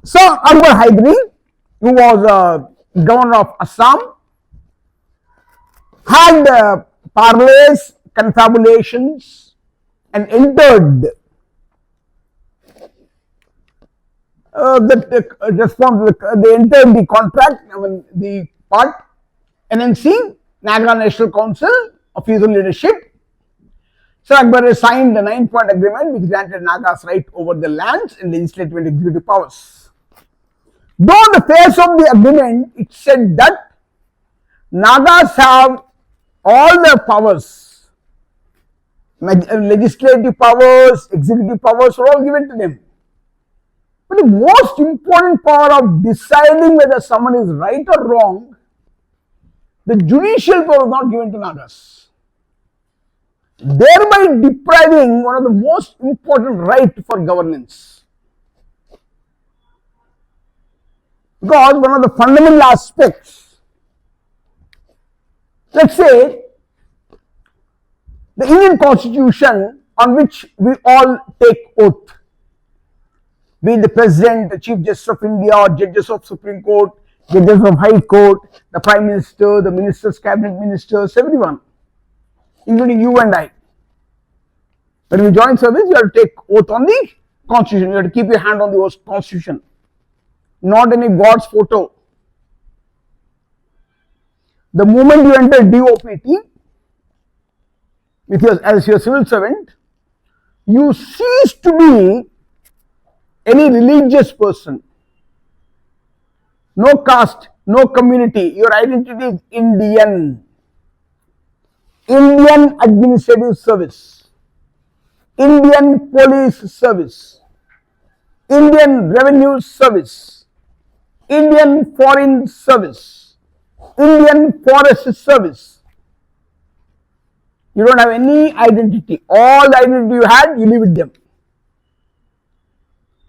Sir Akbar Hydari, who was governor of Assam, had parleys, confabulations, and entered they entered the contract, the part NNC, Naga National Council of Youth Leadership. Sir Akbar signed the 9-point agreement which granted Nagas right over the lands and legislative and executive powers. Though on the face of the agreement it said that Nagas have all the powers, legislative powers, executive powers are all given to them. But the most important power of deciding whether someone is right or wrong, the judicial power is not given to Nagas, thereby depriving one of the most important rights for governance. Because one of the fundamental aspects, let's say, the Indian Constitution on which we all take oath, be it the President, the Chief Justice of India, or judges of Supreme Court, judges of High Court, the Prime Minister, the Ministers, Cabinet Ministers, everyone, including you and I. When you join service, you have to take oath on the Constitution. You have to keep your hand on the Constitution, not any God's photo. The moment you enter DOPT, as your civil servant, you cease to be any religious person. No caste, no community. Your identity is Indian. Indian Administrative Service, Indian Police Service, Indian Revenue Service, Indian Foreign Service, Indian Forest Service. You don't have any identity. All the identity you had, you leave with them.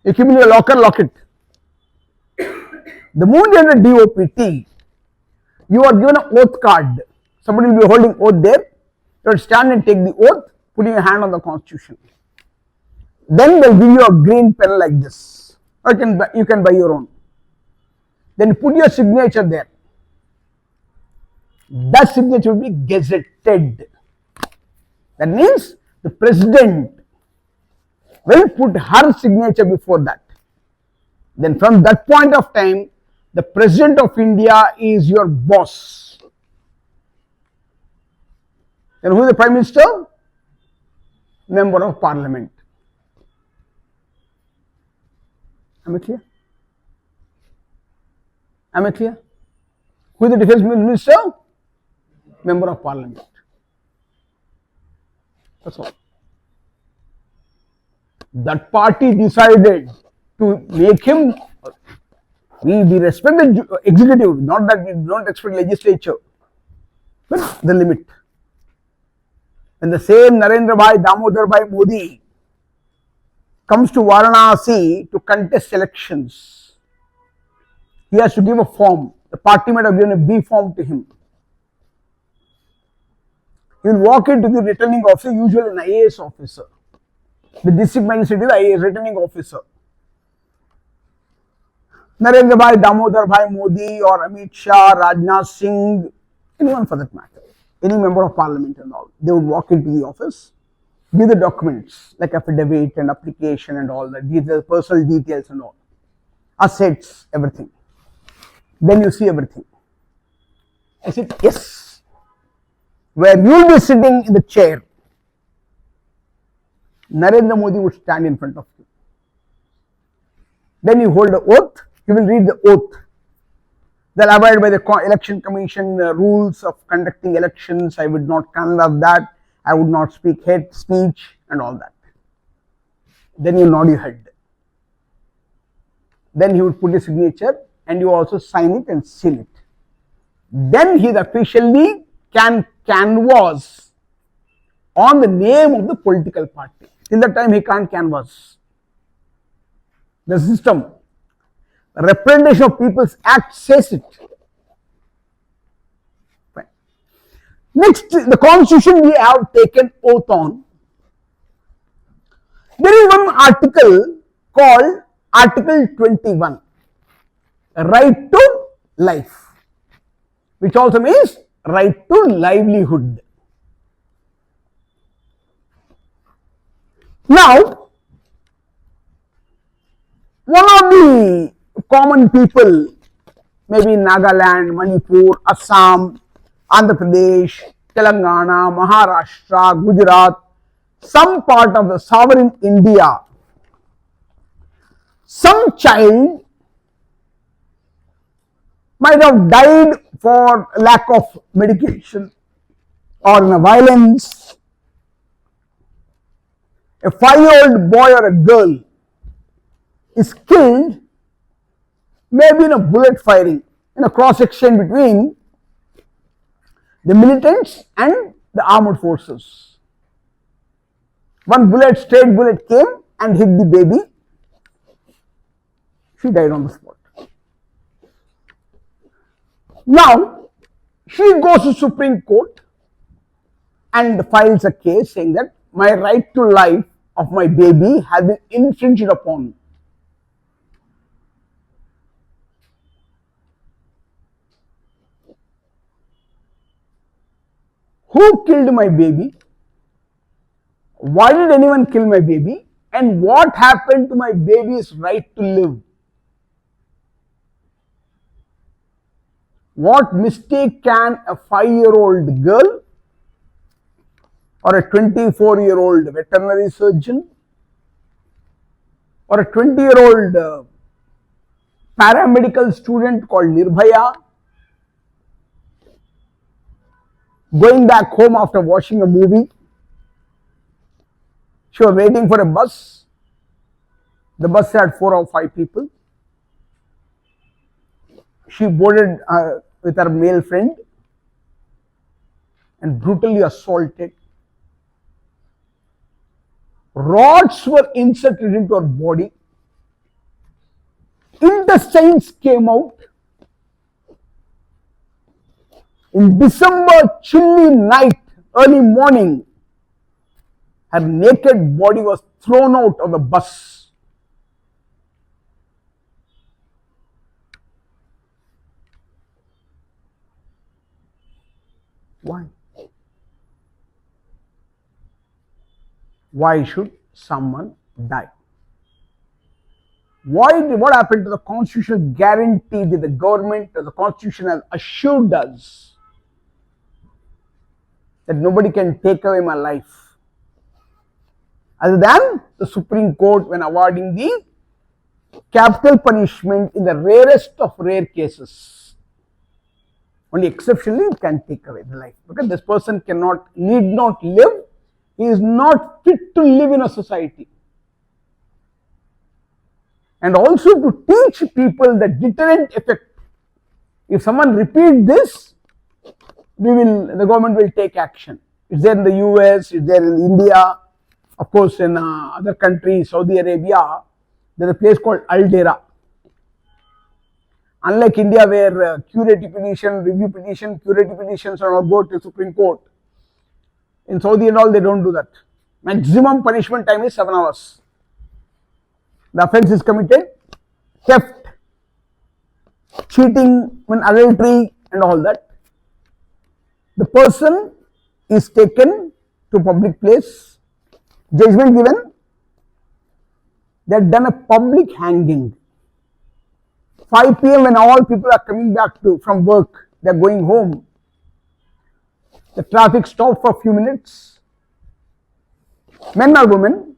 You keep in your locker, lock it. The moment you enter DOPT, you are given an oath card. Somebody will be holding oath there. You have to stand and take the oath, putting your hand on the Constitution. Then they will give you a green pen like this. Or you can buy your own. Then put your signature there. That signature will be gazetted. That means the President will put her signature before that. Then from that point of time, the President of India is your boss. Then who is the Prime Minister? Member of Parliament. Am I clear? Am I clear? Who is the Defence Minister? Member of Parliament. That's all. That party decided to make him, we respect the executive, not that we don't expect legislature, but the limit. When the same Narendra Bhai Damodar Bhai Modi comes to Varanasi to contest elections, he has to give a form. The party might have given a B form to him. He will walk into the returning officer, usually an IAS officer. The district magistrate is IAS returning officer. Narendra Bhai Damodar Bhai Modi or Amit Shah, Rajnath Singh, anyone for that matter, any member of parliament and all, they would walk into the office, give the documents like affidavit and application and all that, details, personal details and all, assets, everything. Then you see everything. I said, yes. Where you will be sitting in the chair, Narendra Modi would stand in front of you. Then you hold the oath, you will read the oath. They'll abide by the election commission rules of conducting elections. I would not conduct that. I would not speak hate speech and all that. Then you nod your head. Then he would put his signature and you also sign it and seal it. Then he officially can canvass on the name of the political party. Till that time he can't canvass. The system, the Representation of People's Act says it. Fine. Next, the Constitution we have taken oath on. There is one article called Article 21, right to life, which also means right to livelihood. Now, one of the common people, maybe Nagaland, Manipur, Assam, Andhra Pradesh, Telangana, Maharashtra, Gujarat, some part of the sovereign India, some child might have died for lack of medication or in a violence. A 5-year-old boy or a girl is killed, maybe in a bullet firing, in a cross section between the militants and the armed forces. One bullet, straight bullet came and hit the baby. She died on the spot. Now, she goes to Supreme Court and files a case saying that my right to life of my baby has been infringed upon. Who killed my baby? Why did anyone kill my baby? And what happened to my baby's right to live? What mistake can a 5-year-old girl or a 24-year-old veterinary surgeon or a 20-year-old paramedical student called Nirbhaya going back home after watching a movie? She was waiting for a bus. The bus had 4 or 5 people. She boarded with her male friend and brutally assaulted. Rods were inserted into her body. Intestines came out. In December, chilly night, early morning, her naked body was thrown out of the bus. Why? Why should someone die? What happened to the constitutional guarantee that the government or the constitution has assured us that nobody can take away my life? Other than the Supreme Court when awarding the capital punishment in the rarest of rare cases. Only exceptionally it can take away the life, because this person need not live. He is not fit to live in a society. And also to teach people the deterrent effect. If someone repeats this, the government will take action. It's there in the US, it's there in India, of course in other countries, Saudi Arabia, there is a place called Al-Dera. Unlike India where curative petition, review petition, curative petitions are all go to Supreme Court. In Saudi and all they don't do that. Maximum punishment time is 7 hours. The offence is committed, theft, cheating, adultery and all that. The person is taken to public place, judgment given, they have done a public hanging. 5 p.m. when all people are coming back from work, they are going home. The traffic stopped for a few minutes. Men or women,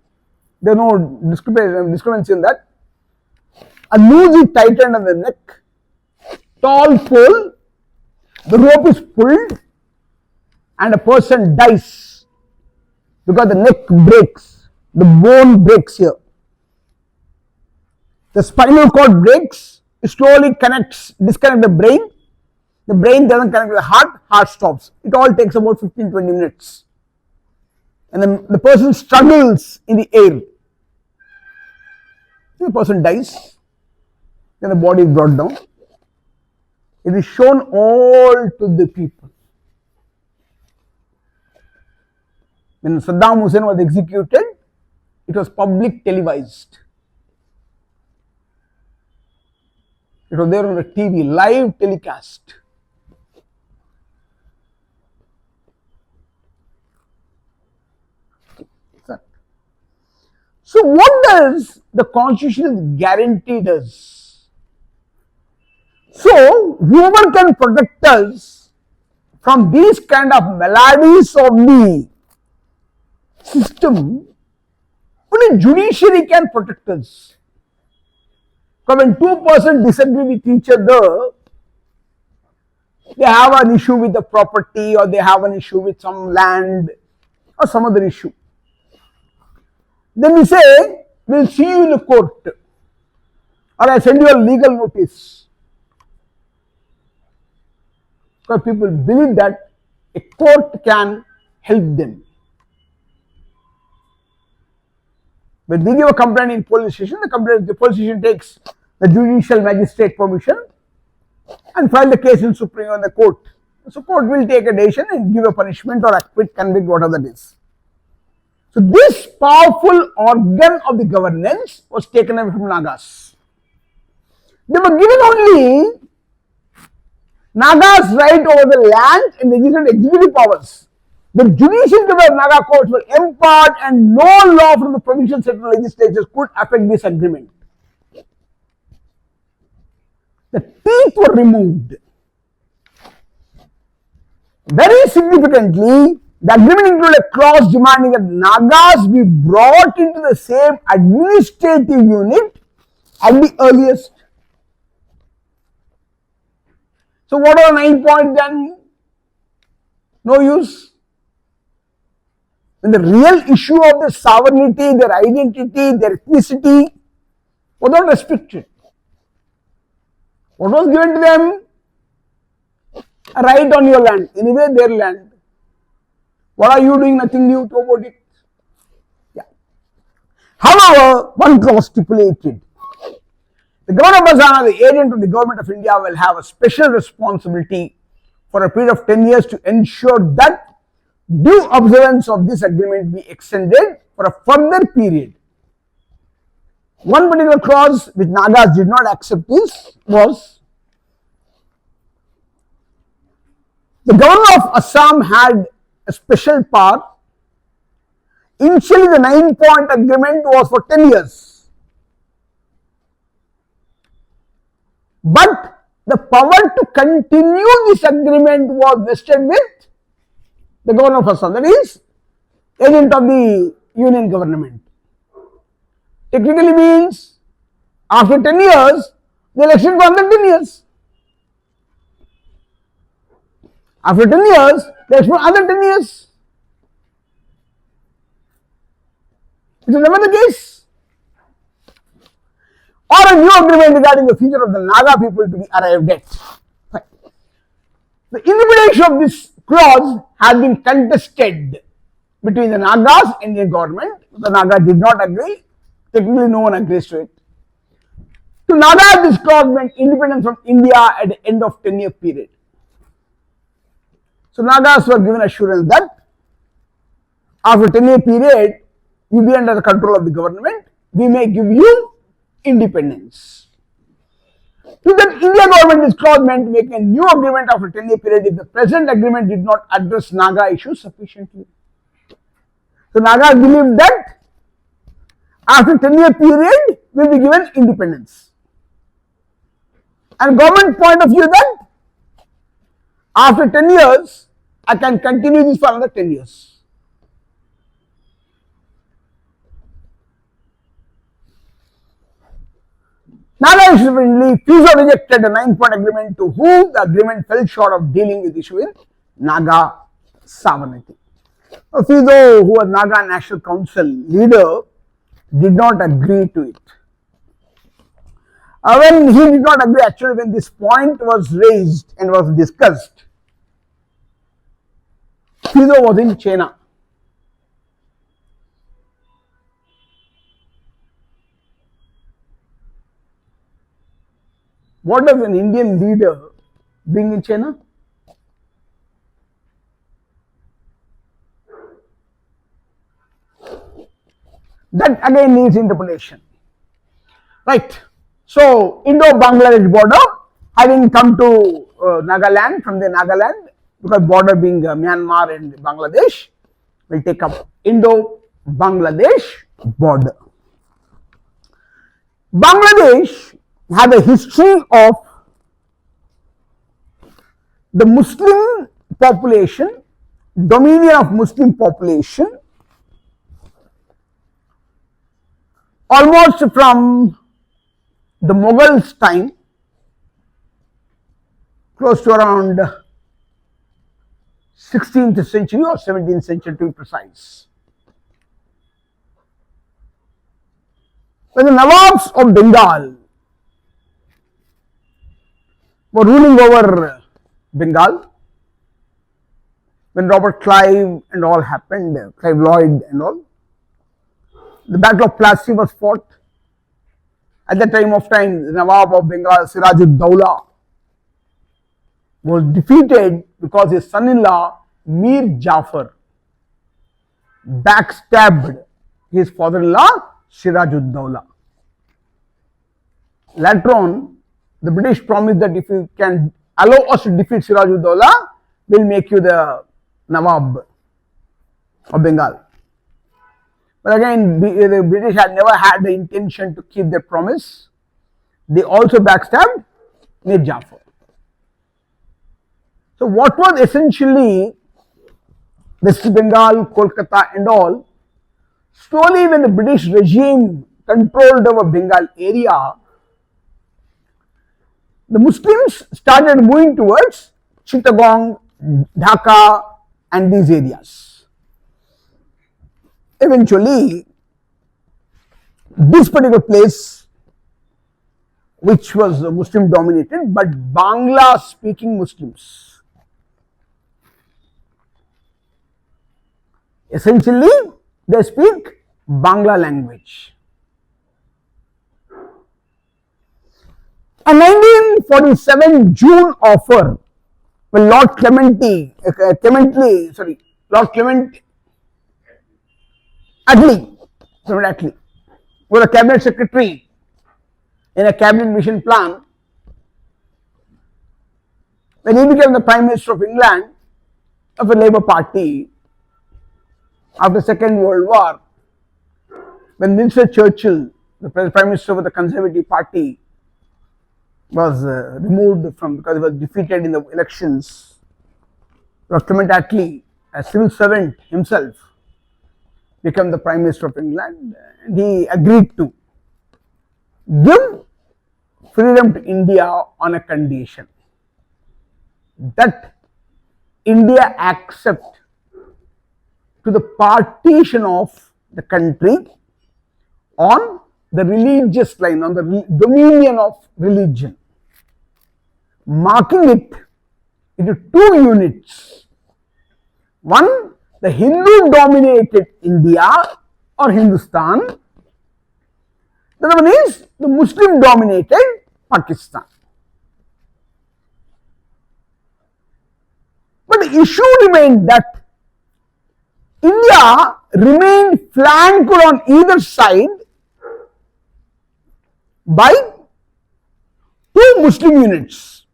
there is no discrepancy in that. A noose is tightened on the neck, tall pole, the rope is pulled, and a person dies because the neck breaks, the bone breaks here. The spinal cord breaks, it slowly disconnects the brain. The brain doesn't connect with the heart stops. It all takes about 15-20 minutes. And then the person struggles in the air. The person dies. Then the body is brought down. It is shown all to the people. When Saddam Hussein was executed, it was public televised. It was there on the TV, live telecast. So what does the constitutional guarantee does? So whoever can protect us from these kind of maladies of the system, only judiciary can protect us. Because when two persons disagree with each other, they have an issue with the property, or they have an issue with some land or some other issue. Then we say, we'll see you in the court, or I send you a legal notice. Because people believe that a court can help them. When we give a complaint in police station, the police station takes the judicial magistrate permission and file the case in Supreme on the court. So court will take a decision and give a punishment or acquit, convict, whatever that is. So this powerful organ of the governance was taken away from Nagas. They were given only Nagas' right over the land and the executive powers. The judicial power of Naga courts were empowered, and no law from the provincial central legislatures could affect this agreement. The teeth were removed. Very significantly, the agreement included a clause demanding that Nagas be brought into the same administrative unit at the earliest. So what are the 9 points then? No use. When the real issue of their sovereignty, their identity, their ethnicity was not restricted. What was given to them? A right on your land, anyway their land. What are you doing? Nothing new about it. Yeah. However, one clause stipulated, the government of Assam, the agent of the government of India, will have a special responsibility for a period of 10 years to ensure that due observance of this agreement be extended for a further period. One particular clause which Nagas did not accept this was, the governor of Assam had a special power. Initially, the 9-point agreement was for 10 years. But the power to continue this agreement was vested with the governor of Assam, that is, agent of the union government. Technically means, after 10 years, the election for another 10 years. After 10 years, the election for another 10 years. It is never the case. Or a new agreement regarding the future of the Naga people to be arrived at. Right. The implementation of this clause had been contested between the Nagas and the government. The Naga did not agree. Technically, no one agrees to it. To Naga, this clause meant independence from India at the end of 10-year period. So Nagas were given assurance that after 10-year period, you be under the control of the government. We may give you independence. To that India government, this clause meant making a new agreement after 10-year period if the present agreement did not address Naga issues sufficiently. So Nagas believed that after 10-year period will be given independence. And government point of view that after 10 years, I can continue this for another 10 years. Naga friendly, Fizo rejected a 9-point agreement to whom the agreement fell short of dealing with the issue in Naga sovereignty. Fizo, who was Naga National Council leader, did not agree to it. When he did not agree, actually when this point was raised and was discussed, Fizo was in China. What does an Indian leader bring in China? That again needs interpretation. Right. So, Indo-Bangladesh border having come to Nagaland, from the Nagaland, because border being Myanmar and Bangladesh, will take up Indo-Bangladesh border. Bangladesh had a history of the Muslim population, dominion of Muslim population, almost from the Mughals' time, close to around 16th century or 17th century to be precise. When the Nawabs of Bengal were ruling over Bengal, when Robert Clive and all happened, Clive Lloyd and all, the Battle of Plassey was fought. At that time, the Nawab of Bengal, Siraj-ud-Dawla, was defeated because his son-in-law, Mir Jafar, backstabbed his father-in-law, Siraj-ud-Dawla. Later on, the British promised that if you can allow us to defeat Siraj-ud-Dawla, we'll make you the Nawab of Bengal. But again, the British had never had the intention to keep their promise. They also backstabbed Mir Jafar. So what was essentially West Bengal, Kolkata and all, slowly when the British regime controlled over Bengal area, the Muslims started moving towards Chittagong, Dhaka and these areas. Eventually, this particular place, which was Muslim dominated, but Bangla speaking Muslims, essentially they speak Bangla language. A 1947 June offer when Lord Clement Attlee was a cabinet secretary in a cabinet mission plan. When he became the Prime Minister of England of the Labour Party after the Second World War, when Winston Churchill, the Prime Minister of the Conservative Party, was removed from because he was defeated in the elections, Lord Clement Attlee, a civil servant himself, became the Prime Minister of England, and he agreed to give freedom to India on a condition that India accept to the partition of the country on the religious line, on the dominion of religion, marking it into two units. One, the Hindu dominated India or Hindustan. The other one is the Muslim dominated Pakistan. But the issue remained that India remained flanked on either side by two Muslim units.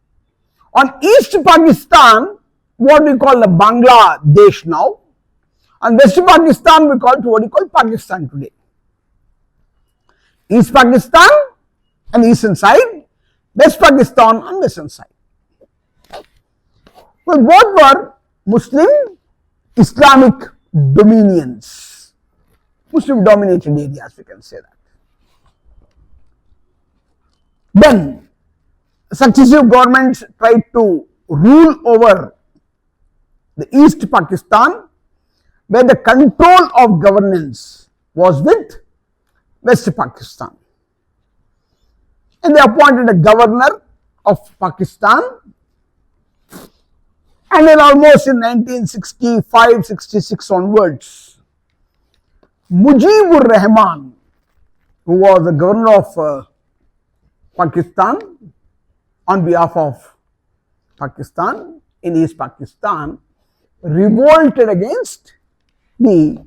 On East Pakistan, what we call the Bangladesh now, and West Pakistan we call it what we call Pakistan today. East Pakistan on the eastern side, West Pakistan on the western side. Well, both were Muslim Islamic dominions, Muslim dominated areas, we can say that. Then successive governments tried to rule over the East Pakistan, where the control of governance was with West Pakistan. And they appointed a governor of Pakistan, and then almost in 1965-66 onwards, Mujibur Rahman, who was the governor of Pakistan on behalf of Pakistan in East Pakistan, revolted against the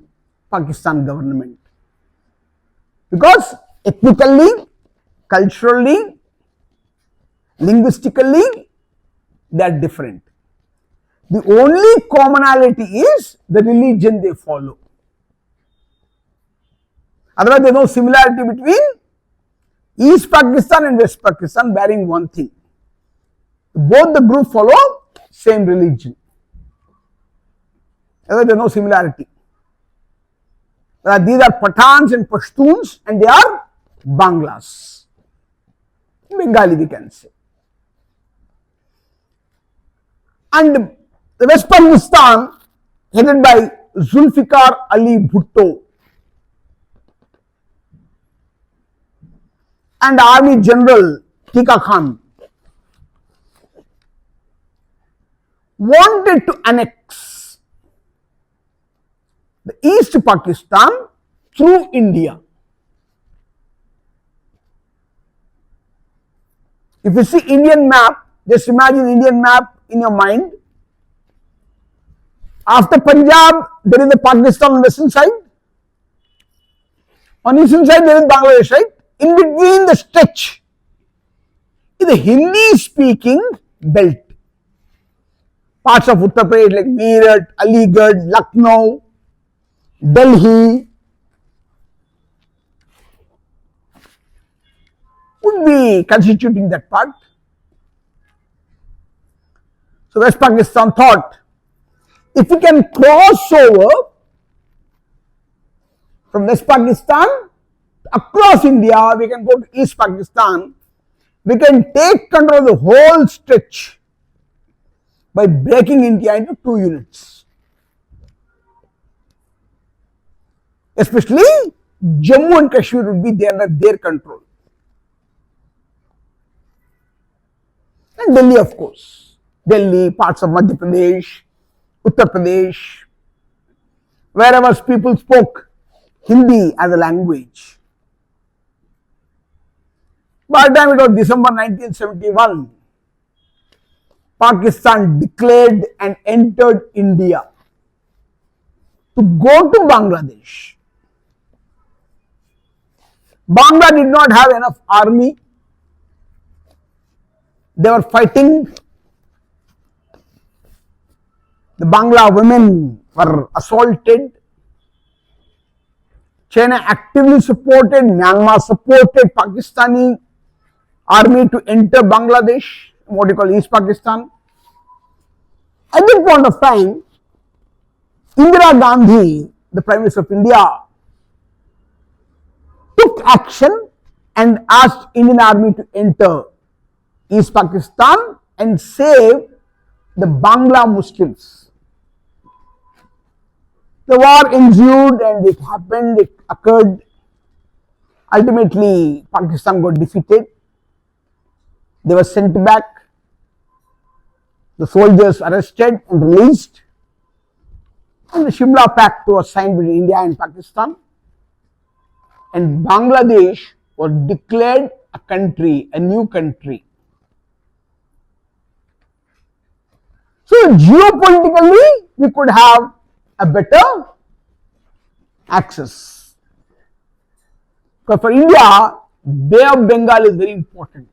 Pakistan government because ethnically culturally, linguistically, they are different. The only commonality is the religion they follow. Otherwise, there is no similarity between East Pakistan and West Pakistan, barring one thing. Both the groups follow same religion. Otherwise, there is no similarity. These are Pathans and Pashtuns, and they are Banglas. Bengali, we can say. And the West Pakistan, headed by Zulfikar Ali Bhutto, and Army General Tika Khan, wanted to annex the East Pakistan through India. If you see Indian map, just imagine Indian map in your mind. After Punjab, there is the Pakistan on the western side. On eastern side, there is Bangladesh, right? In between the stretch is the Hindi-speaking belt. Parts of Uttar Pradesh like Meerut, Aligarh, Lucknow, Delhi would be constituting that part. So West Pakistan thought, if we can cross over from West Pakistan across India, we can go to East Pakistan, we can take control of the whole stretch by breaking India into two units. Especially Jammu and Kashmir would be there under their control. And Delhi, of course. Delhi, parts of Madhya Pradesh, Uttar Pradesh, wherever people spoke Hindi as a language. By the time it was December 1971, Pakistan declared and entered India to go to Bangladesh. Bangla did not have enough army. They were fighting. The Bangla women were assaulted. China actively supported, Myanmar supported Pakistani army to enter Bangladesh, what you call East Pakistan. At that point of time, Indira Gandhi, the Prime Minister of India, took action and asked Indian army to enter East Pakistan and save the Bangla Muslims. The war ensued and it happened, it occurred. Ultimately, Pakistan got defeated. They were sent back. The soldiers arrested and released. And the Shimla Pact was signed between India and Pakistan. And Bangladesh was declared a country, a new country. So geopolitically, we could have a better access. Because for India, Bay of Bengal is very important.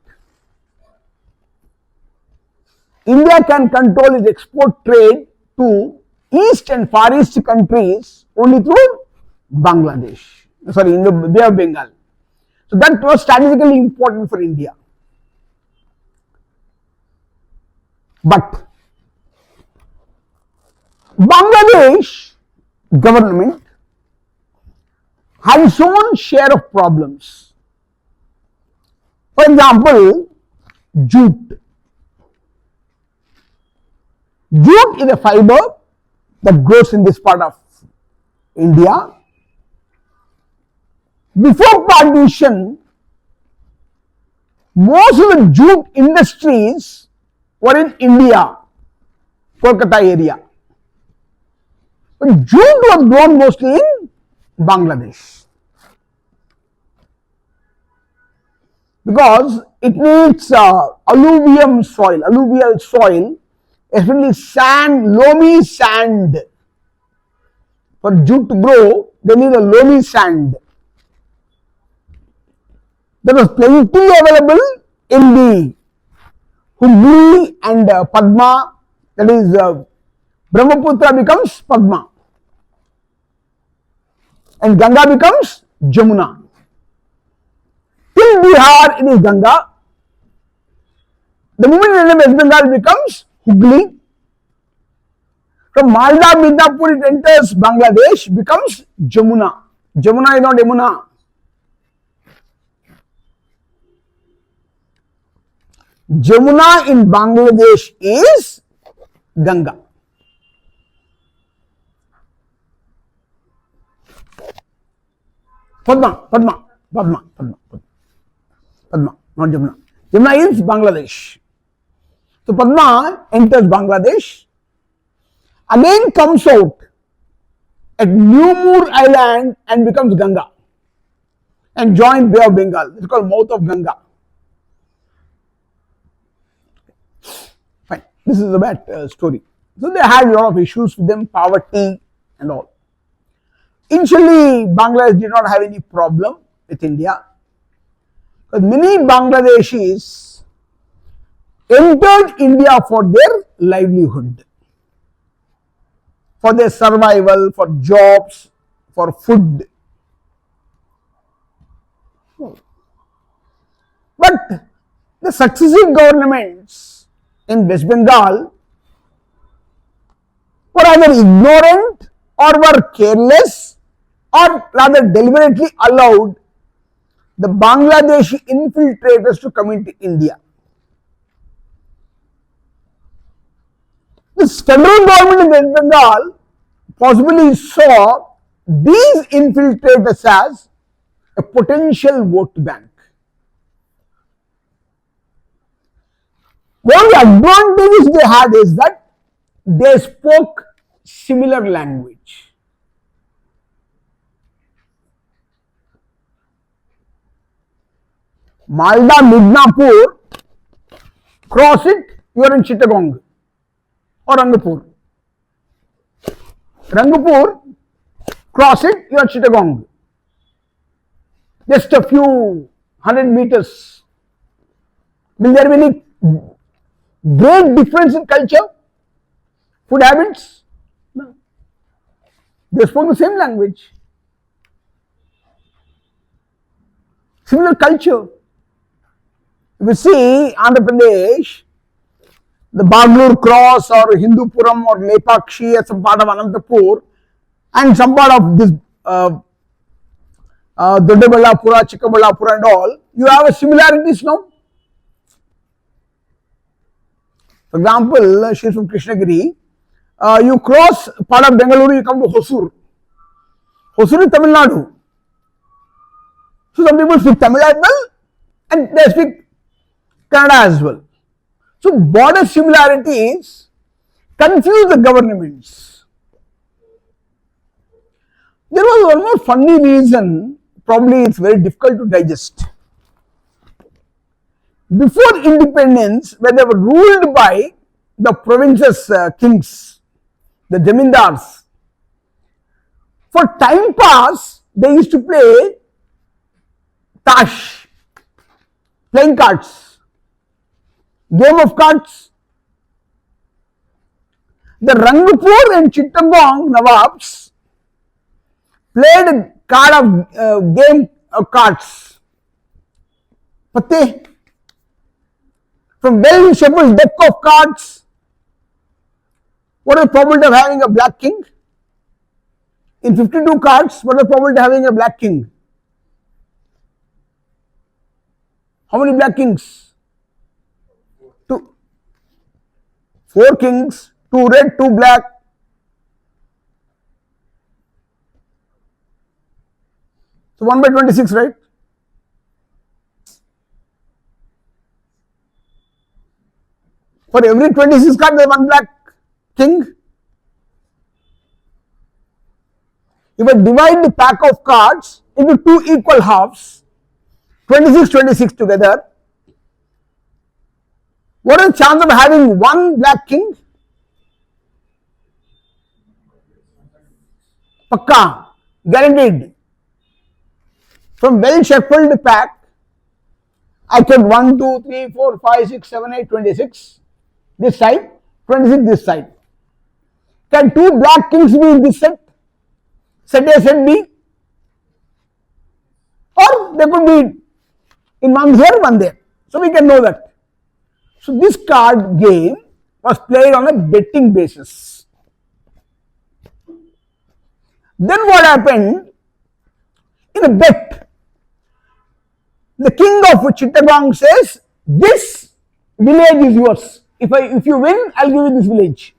India can control its export trade to East and Far East countries only through Bangladesh. Sorry, in the Bay of Bengal. So that was strategically important for India. But Bangladesh government had its own share of problems. For example, jute. Jute is a fiber that grows in this part of India. Before partition, most of the jute industries were in India, Kolkata area. But jute was grown mostly in Bangladesh. Because it needs alluvial soil, especially sand, loamy sand. For jute to grow, they need a loamy sand. There was plenty available in the Hooghly and Padma, that is Brahmaputra becomes Padma and Ganga becomes Jamuna. Till Bihar it is Ganga. The moment it enters West Bengal it becomes Hooghly. From Malda, Midnapur it enters Bangladesh, becomes Jamuna. Jamuna is not Yamuna. Jamuna in Bangladesh is Ganga. Padma, not Jamuna. Jamuna is Bangladesh. So Padma enters Bangladesh, again comes out at New Island and becomes Ganga and joins Bay of Bengal. It's called mouth of Ganga. Fine. This is a bad story. So they had a lot of issues with them, poverty and all. Initially, Bangladesh did not have any problem with India, because many Bangladeshis entered India for their livelihood, for their survival, for jobs, for food. But the successive governments in West Bengal were either ignorant or were careless, or rather deliberately allowed the Bangladeshi infiltrators to come into India. The federal government in West Bengal possibly saw these infiltrators as a potential vote bank. One of the advantages they had is that they spoke similar language. Malda, Midnapur, cross it, you are in Chittagong or Rangapur. Rangapur, cross it, you are Chittagong. Just a few 100 meters. Will there be any great difference in culture, food habits? No. They spoke the same language, similar culture. If you see Andhra Pradesh, the Baglur Cross or Hindupuram or Lepakshi as some part of Anantapur and some part of this Doddaballapura, Chikkaballapura and all, you have a similarities now. For example, she is from Krishnagiri. You cross part of Bengaluru, you come to Hosur. Hosur is Tamil Nadu. So some people speak Tamil as well and they speak Kannada as well. So border similarities confuse the governments. There was one more funny reason, probably it's very difficult to digest. Before independence, when they were ruled by the provinces kings, the zamindars, for time pass, they used to play tash, playing cards. Game of cards. The Rangapur and Chittagong Nawabs played a card of game of cards. Patte. From well shuffled deck of cards. What is the probability of having a black king? In 52 cards, what is the probability of having a black king? How many black kings? 2. 4 kings, 2 red, 2 black. So 1 by 26, right? For every 26 cards, there is 1 black king. If I divide the pack of cards into 2 equal halves, 26 together, what is the chance of having 1 black king? Pakka, guaranteed. From well shuffled pack, I kept 1, 2, 3, 4, 5, 6, 7, 8, 26 this side, 26 this side. Can two black kings be in this set? Set A, set B? Or they could be in one here, one there. So we can know that. So this card game was played on a betting basis. Then what happened? In a bet, the king of Chittagong says, this village is yours. If you win, I'll give you this village.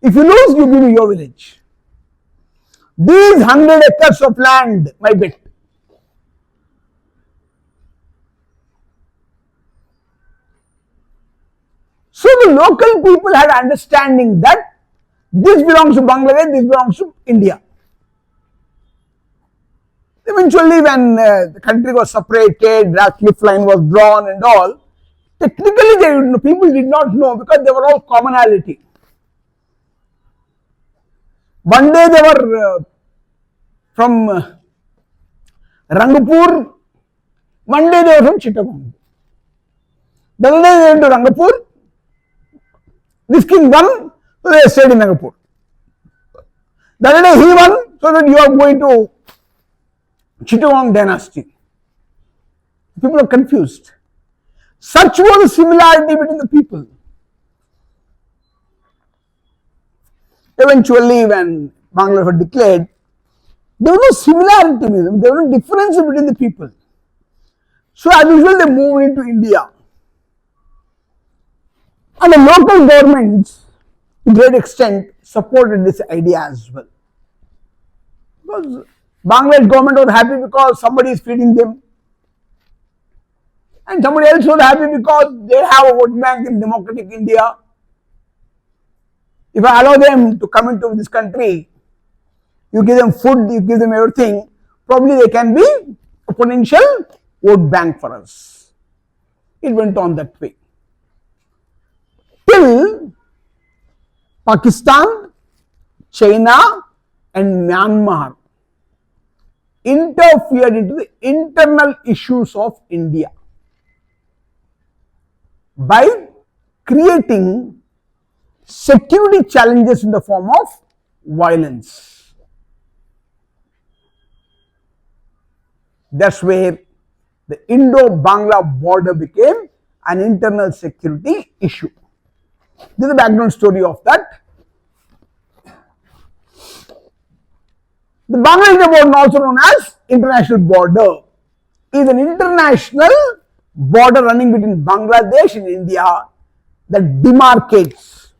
If you lose, you give me your village. These 100 acres of land, my bet. So the local people had understanding that this belongs to Bangladesh, this belongs to India. Eventually, when the country was separated, that cliff line was drawn and all, technically people did not know because they were all commonality. One day they were from Rangapur, one day they were from Chittagong. The other day they went to Rangapur, this king won, so they stayed in Rangapur. The other day he won, so that you are going to Chittagong dynasty. People are confused. Such was the similarity between the people. Eventually, when Bangladesh was declared, there was no similarity with them, there was no difference between the people. So as usual, they moved into India. And the local governments, to a great extent, supported this idea as well. Because Bangladesh government was happy because somebody is feeding them. And somebody else was happy because they have a vote bank in democratic India. If I allow them to come into this country, you give them food, you give them everything, probably they can be a potential vote bank for us. It went on that way. Till Pakistan, China and Myanmar interfered into the internal issues of India by creating security challenges in the form of violence. That's where the Indo-Bangla border became an internal security issue. This is the background story of that. The Bangladesh border, also known as international border, is an international border running between Bangladesh and India that demarcates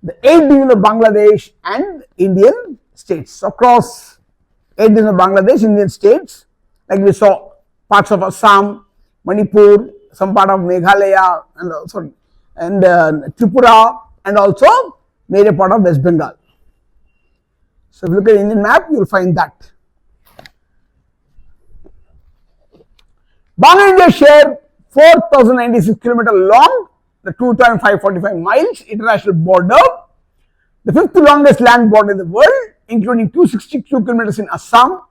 the 8 divisions of Bangladesh and Indian states. Across 8 divisions of Bangladesh, Indian states, like we saw parts of Assam, Manipur, some part of Meghalaya, and Tripura, and also major part of West Bengal. So if you look at the Indian map, you will find that. Bangladesh share 4,096 kilometers long, the 2,545 miles international border, the 5th longest land border in the world, including 262 kilometers in Assam,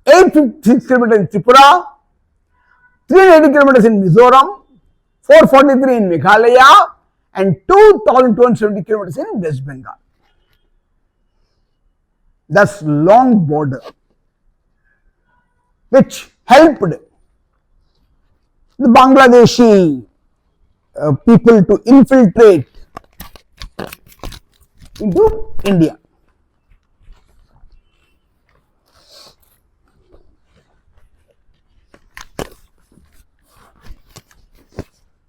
856 kilometers in Tripura, 380 kilometers in Mizoram, 443 in Meghalaya, and 2,270 kilometers in West Bengal. That's long border, which helped the Bangladeshi people to infiltrate into India.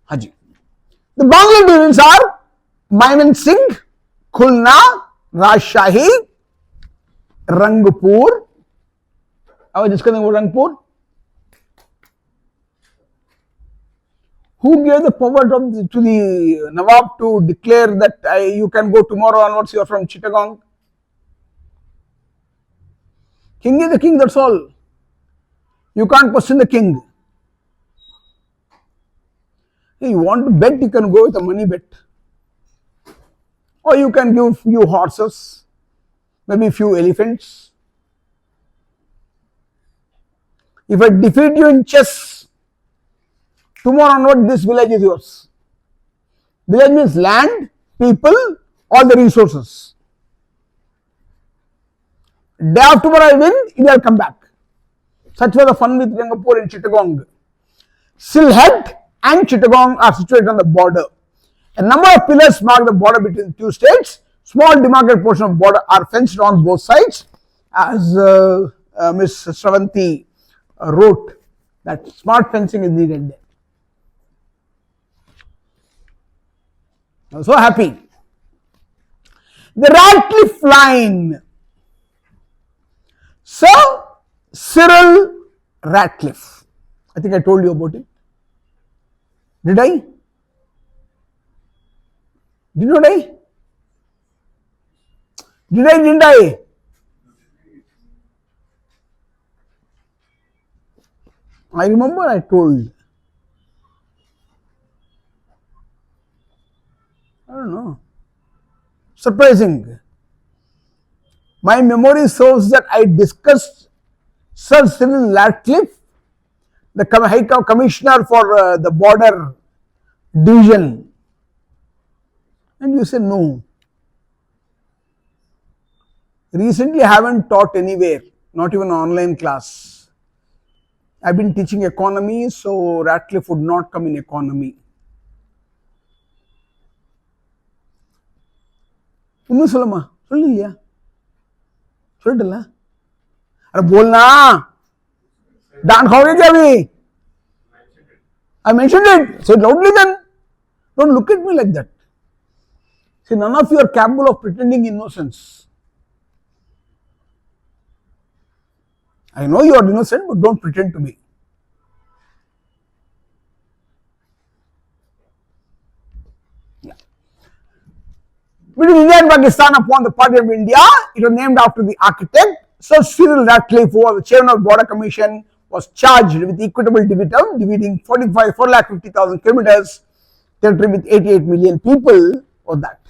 Haji. The Bangla divisions are Maimansingh, Khulna, Rajshahi, Rangpur. I was discussing about Rangpur. Who gave the power to the Nawab to declare that you can go tomorrow onwards, you are from Chittagong? King is the king, that's all. You can't question the king. If you want to bet, you can go with a money bet. Or you can give few horses, maybe few elephants. If I defeat you in chess, Tomorrow onward, this village is yours. Village means land, people, all the resources. Day after tomorrow I win, India will come back. Such was the fun with Singapore and Chittagong. Sylhet and Chittagong are situated on the border. A number of pillars mark the border between the two states. Small demarcated portion of border are fenced on both sides, as Miss Shravanti wrote that smart fencing is needed there. I'm so happy. The Ratcliffe line. Sir Cyril Ratcliffe. I think I told you about it. Did I? Did not I? Didn't I? I remember I told. I don't know. Surprising. My memory shows that I discussed Sir Cyril Ratcliffe, the High Commissioner for the Border Division, and you say no. Recently I haven't taught anywhere, not even online class. I've been teaching economy, so Ratcliffe would not come in economy. இன்னும் சொல்லுமா சொல்லு இல்லையா சொல்லிட்டல अरे बोलना डांट खाओगे क्या अभी I mentioned it. Say it loudly then. Don't look at me like that. See, none of you are capable of pretending innocence. I know you are innocent, but don't pretend to be. Between India and Pakistan upon the party of India, it was named after the architect. Sir Cyril Ratcliffe, who was the chairman of the Border Commission, was charged with equitable dividend, dividing 450,000 kilometers territory with 88 million people, or that.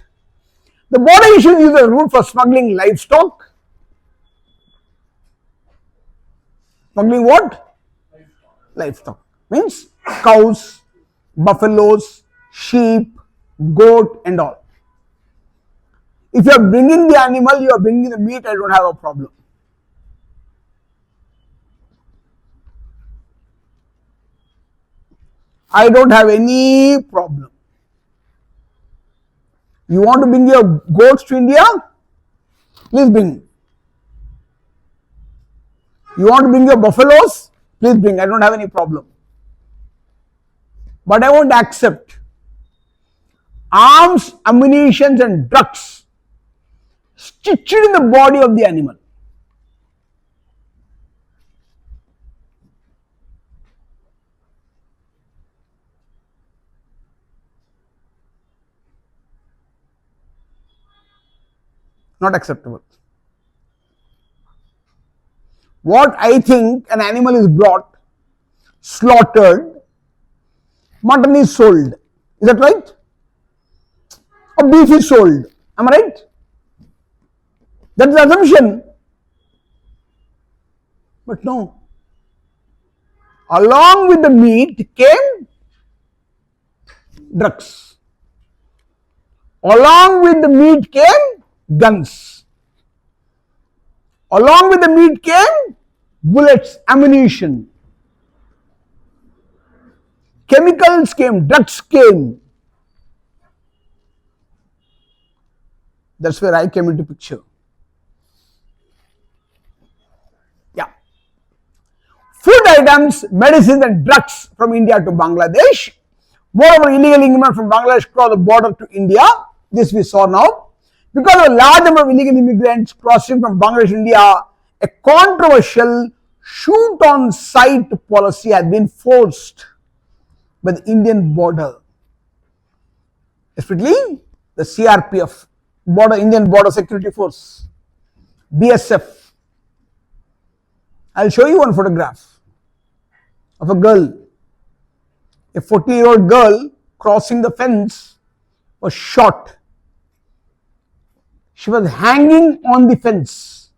The border issue is a route for smuggling livestock. Smuggling what? Livestock. Means cows, buffaloes, sheep, goat and all. If you are bringing the animal, you are bringing the meat, I don't have a problem. I don't have any problem. You want to bring your goats to India? Please bring. You want to bring your buffaloes? Please bring. I don't have any problem. But I won't accept arms, ammunition and drugs stitched in the body of the animal. Not acceptable. What I think, an animal is brought, slaughtered, mutton is sold. Is that right? Or beef is sold. Am I right? That's the assumption. But no. Along with the meat came drugs. Along with the meat came guns. Along with the meat came bullets, ammunition. Chemicals came, drugs came. That's where I came into picture. Yeah. Food items, medicines and drugs from India to Bangladesh. Moreover, illegal immigrants from Bangladesh cross the border to India. This we saw now. Because of a large number of illegal immigrants crossing from Bangladesh to India, a controversial shoot on sight policy has been forced by the Indian border, especially the CRPF, Indian Border Security Force, BSF. I'll show you one photograph of a girl, a 40-year-old girl crossing the fence was shot. She was hanging on the fence.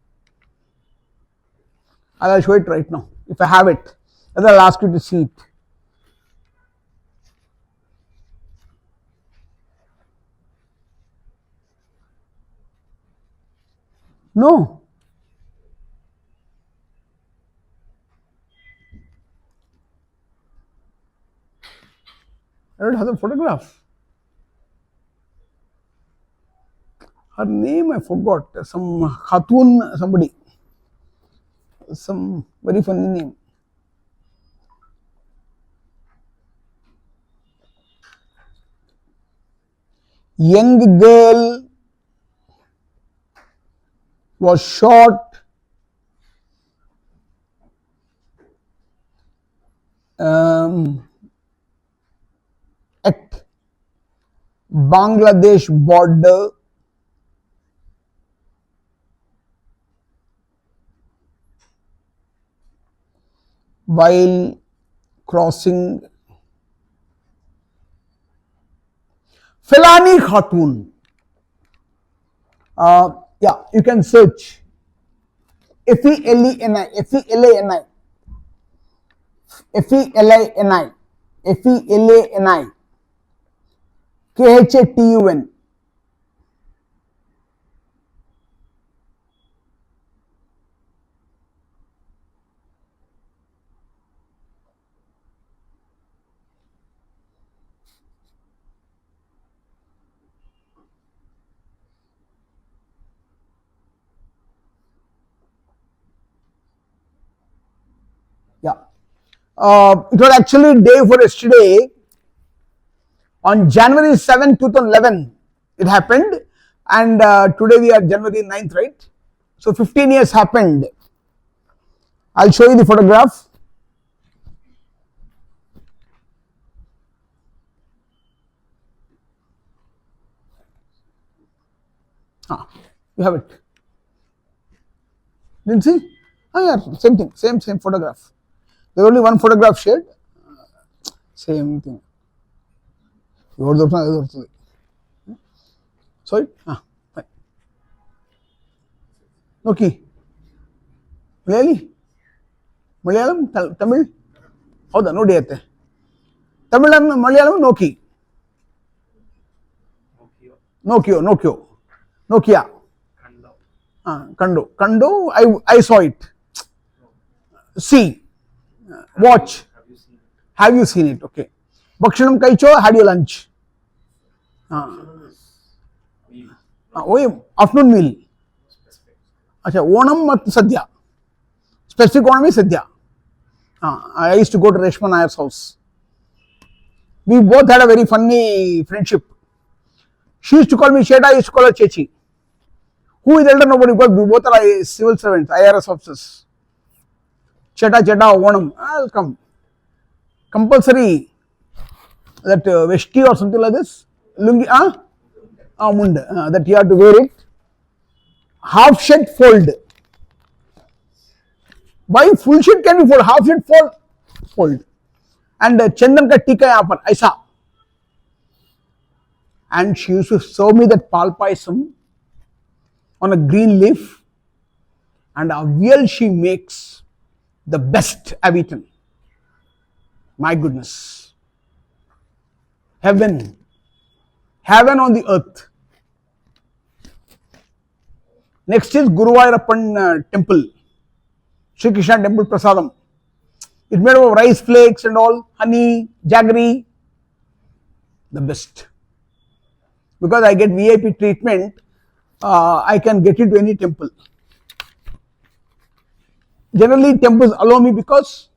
I'll show it right now. If I have it, then I'll ask you to see it. No. I don't have the photograph. Her name I forgot. Some Khatun, somebody. Some very funny name. Young girl was shot at Bangladesh border while crossing. Felani Khatun. Yeah, you can search Felani, Felani, Felani, Felani, Khatun. Yeah. It was actually day for yesterday. On January 7, 2011, it happened. And today we are January 9th, right? So 15 years happened. I'll show you the photograph. You have it. Didn't see? Oh yeah, same thing, same photograph. There's only one photograph shared. Same thing. Sorry? Fine. No key. Malayalam? Tamil? Howda, no diyate. Tamil and Malayalam, no key. Nokia. Kando, I saw it. See. Watch. Have you seen it? Okay. Bhakshanam kaicho, had your lunch? Afternoon meal. Acha, Onam mat Sadhya. Specific Onam is Sadhya. I used to go to Reshma Nayar's house. We both had a very funny friendship. She used to call me Sheta, I used to call her Chechi. Who is elder? Nobody, because we both are civil servants, IRS officers. Cheta, Onam, I'll come. Compulsory, that vesti or something like this, lungi, munda, that you have to wear it. Half shirt fold. Why full shirt can be fold? Half shirt fold. And Chandan ka tika yahan par, aisa. And she used to serve me that pal paisam on a green leaf, and avial she makes the best I've eaten. My goodness. Heaven on the earth. Next is Guruvayurappan temple, Shri Krishna temple prasadam. It's made of rice flakes and all, honey, jaggery, the best. Because I get VIP treatment, I can get into any temple. Generally, temples allow me because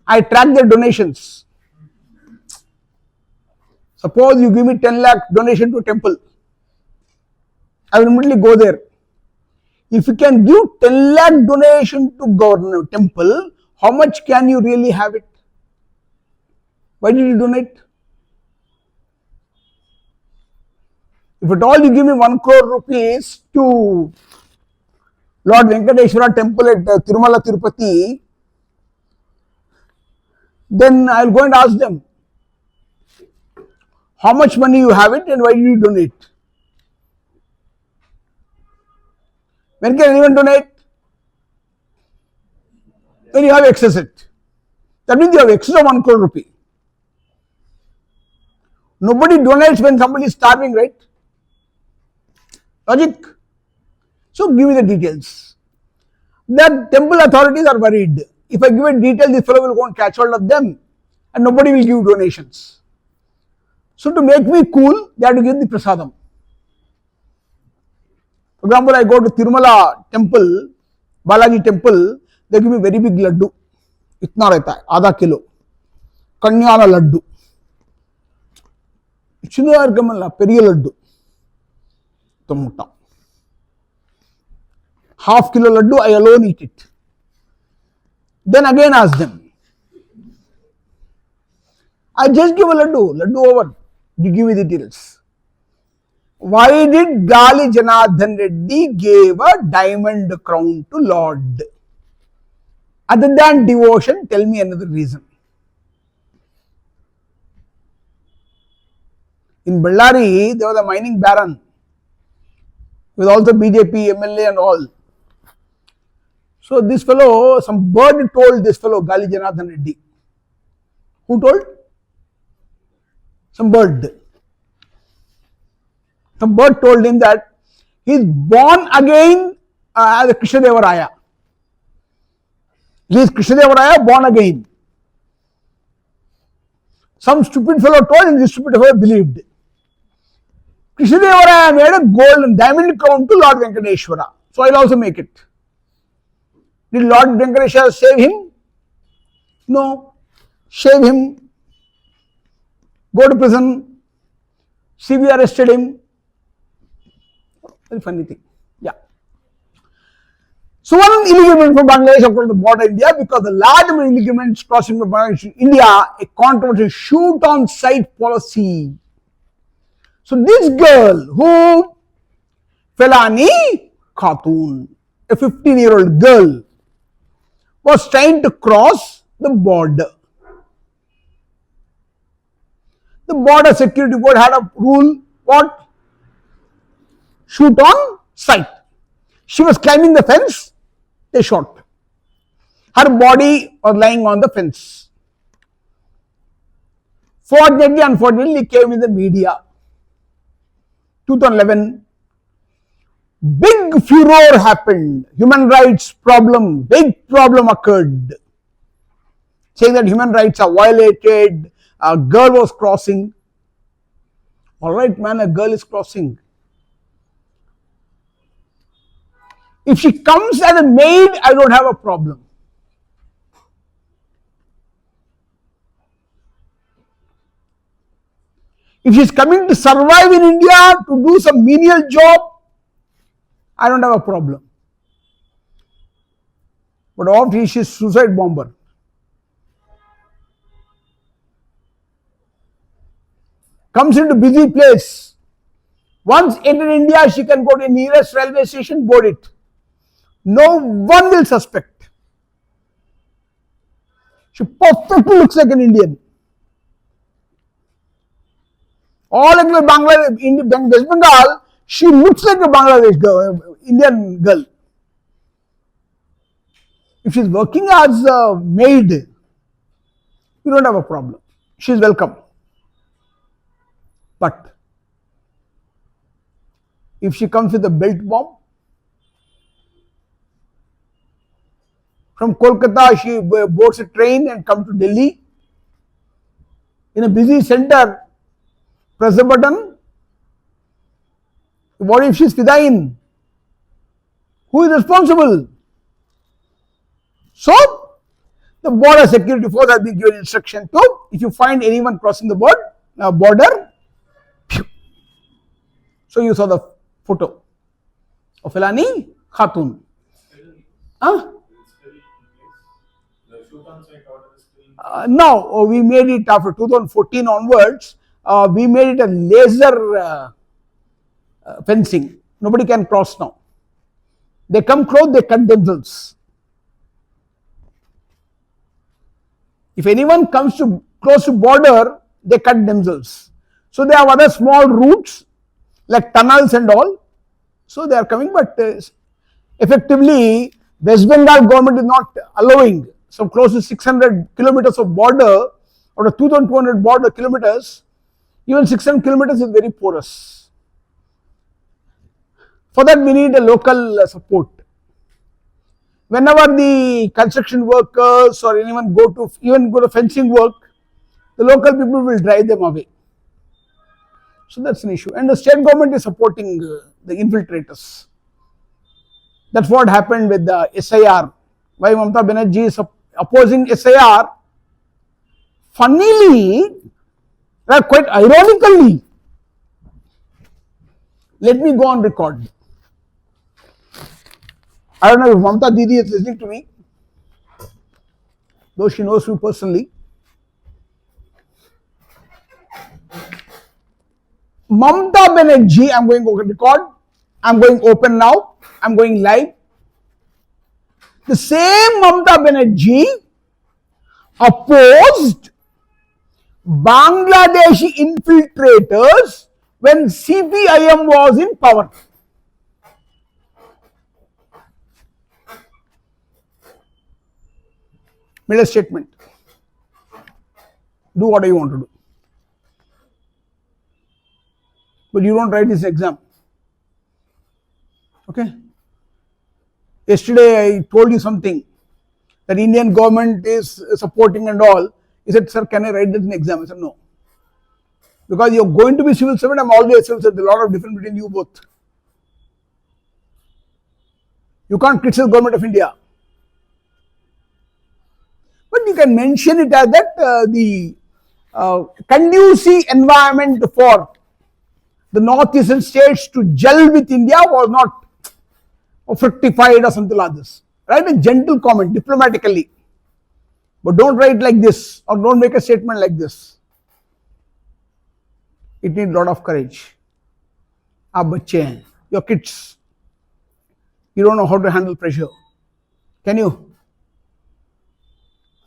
I track their donations. Suppose you give me 10 lakh donation to a temple, I will immediately go there. If you can give 10 lakh donation to government temple, how much can you really have it? Why did you donate? If at all you give me 1 crore rupees to Lord Venkateshwara temple at Tirumala Tirupati, then I will go and ask them, how much money you have it and why did you donate? When can anyone donate? When you have excess it. That means you have excess of 1 crore rupee. Nobody donates when somebody is starving, right? Logic? So give me the details. The temple authorities are worried. If I give a detail, this fellow will go and catch hold of them and nobody will give donations. So to make me cool, they have to give the prasadam. For example, I go to Tirumala temple, Balaji temple, they give me very big laddu. Itna rehta hai, आधा kilo कन्याना Laddu चिन्ना इरुक्कुमल्ला பெரிய लड्डू तो मोटा half kilo laddu I alone eat it. Then again ask them, I just give a laddu over, you give me the details. Why did Gali Janardhan Reddy gave a diamond crown to Lord? Other than devotion, tell me another reason. In Ballari, there was a mining baron with also BJP, MLA and all. So this fellow, some bird told this fellow, Gali Janardhan Reddy. Who told? Some bird. Some bird told him that he is born again as a Krishna Deva Raya. He is Krishna Deva Raya born again. Some stupid fellow told him, this stupid fellow believed. Krishna Deva Raya made a gold and diamond crown to Lord Venkateshwara. So I will also make it. Did Lord Venkateshwara save him? No. Shave him. Go to prison. CB arrested him. Very funny thing. Yeah. So one illegal immigrant from Bangladesh across the border India, because the large number of immigrants crossing from Bangladesh to India, a controversial shoot on sight policy. So this girl who Felani Khatun, a 15-year-old girl, was trying to cross the border. The border security board had a rule, what? Shoot on sight. She was climbing the fence, they shot. Her body was lying on the fence. Fortunately, unfortunately, came in the media. 2011, big furor happened. Human rights problem, big problem occurred. Saying that human rights are violated, a girl was crossing. Alright man, a girl is crossing. If she comes as a maid, I don't have a problem. If she is coming to survive in India, to do some menial job, I don't have a problem. But what if she is suicide bomber? Comes into busy place. Once entered India, she can go to the nearest railway station, board it. No one will suspect. She perfectly looks like an Indian. All like Bangladesh, in West Bengal, she looks like a Bangladesh girl, Indian girl. If she is working as a maid, you don't have a problem. She is welcome. But if she comes with a belt bomb, from Kolkata she boards a train and comes to Delhi, in a busy center, press the button. What if she is Fidain? Who is responsible? So, the border security force has been given instruction to, if you find anyone crossing the border, so you saw the photo of Felani Khatun. Huh? No, we made it after 2014 onwards. We made it a laser fencing. Nobody can cross now. They come close, they cut themselves. If anyone comes to close to border, they cut themselves. So they have other small routes like tunnels and all. So they are coming, but effectively West Bengal government is not allowing some close to 600 kilometers of border, or 2,200 border kilometers. Even 600 kilometers is very porous. For that we need a local support. Whenever the construction workers or anyone go to fencing work, the local people will drive them away. So that's an issue. And the state government is supporting the infiltrators. That's what happened with the SIR. Why Mamata Banerjee is opposing SIR? Funnily, quite ironically, let me go on record. I don't know if Mamata Didi is listening to me, though she knows me personally. Mamata Banerjee, I'm going to record, I'm going open now, I'm going live. The same Mamata Banerjee opposed Bangladeshi infiltrators when CPIM was in power. Made a statement. Do what you want to do. But you don't write this exam. Okay? Yesterday I told you something that Indian government is supporting and all. He said, sir, can I write this in exam? I said, no. Because you're going to be civil servant, I'm already a civil servant. There's a lot of difference between you both. You can't criticize the government of India. But you can mention it as that the conducive environment for the northeastern states to gel with India was not fructified or something like this. Write a gentle comment diplomatically. But don't write like this or don't make a statement like this. It needs a lot of courage. Aap bachche hain, your kids. You don't know how to handle pressure. Can you?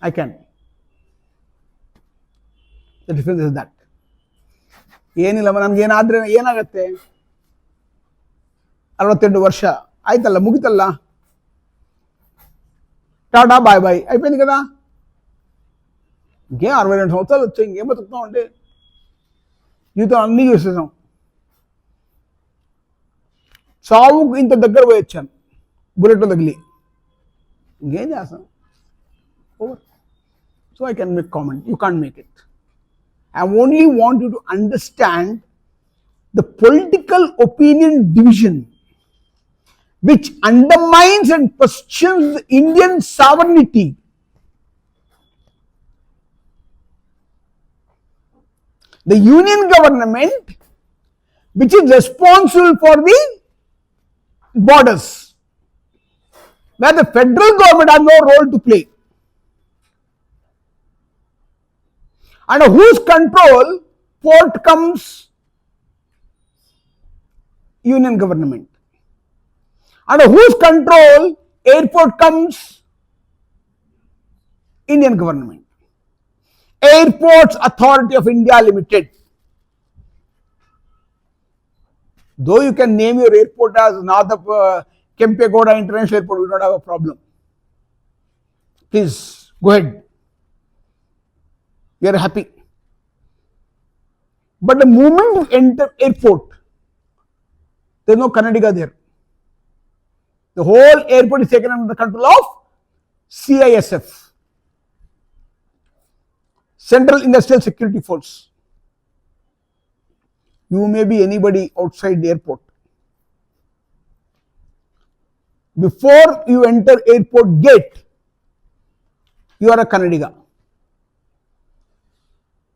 I can. The difference is that. ಏನಿಲ್ಲ ನನಗೇನಾದ್ರೆ ಏನಾಗತ್ತೆ 62 ವರ್ಷ ಆಯ್ತಲ್ಲ ಮುಗಿತಲ್ಲ Tata bye bye అయిపోయింది కదా ఇంకేం 62 సంవత్సరాలు వచ్చాయి ఇంకేం బతుకుతాం అంటే జీవితం అన్నీ చూసేసాం చావుకు ఇంత దగ్గర పోయి వచ్చాను బుల్లెట్ తగిలి ఇంకేం చేస్తాం over so I can make comment you can't make it I only want you to understand the political opinion division which undermines and questions Indian sovereignty. The union government, which is responsible for the borders, where the federal government has no role to play. Under whose control port comes union government. Under whose control airport comes Indian government. Airports Authority of India Limited. Though you can name your airport as Kempegowda International Airport, we do not have a problem. Please go ahead. We are happy. But the moment you enter airport, there is no Kannadiga there. The whole airport is taken under the control of CISF, Central Industrial Security Force. You may be anybody outside the airport. Before you enter airport gate, you are a Kannadiga.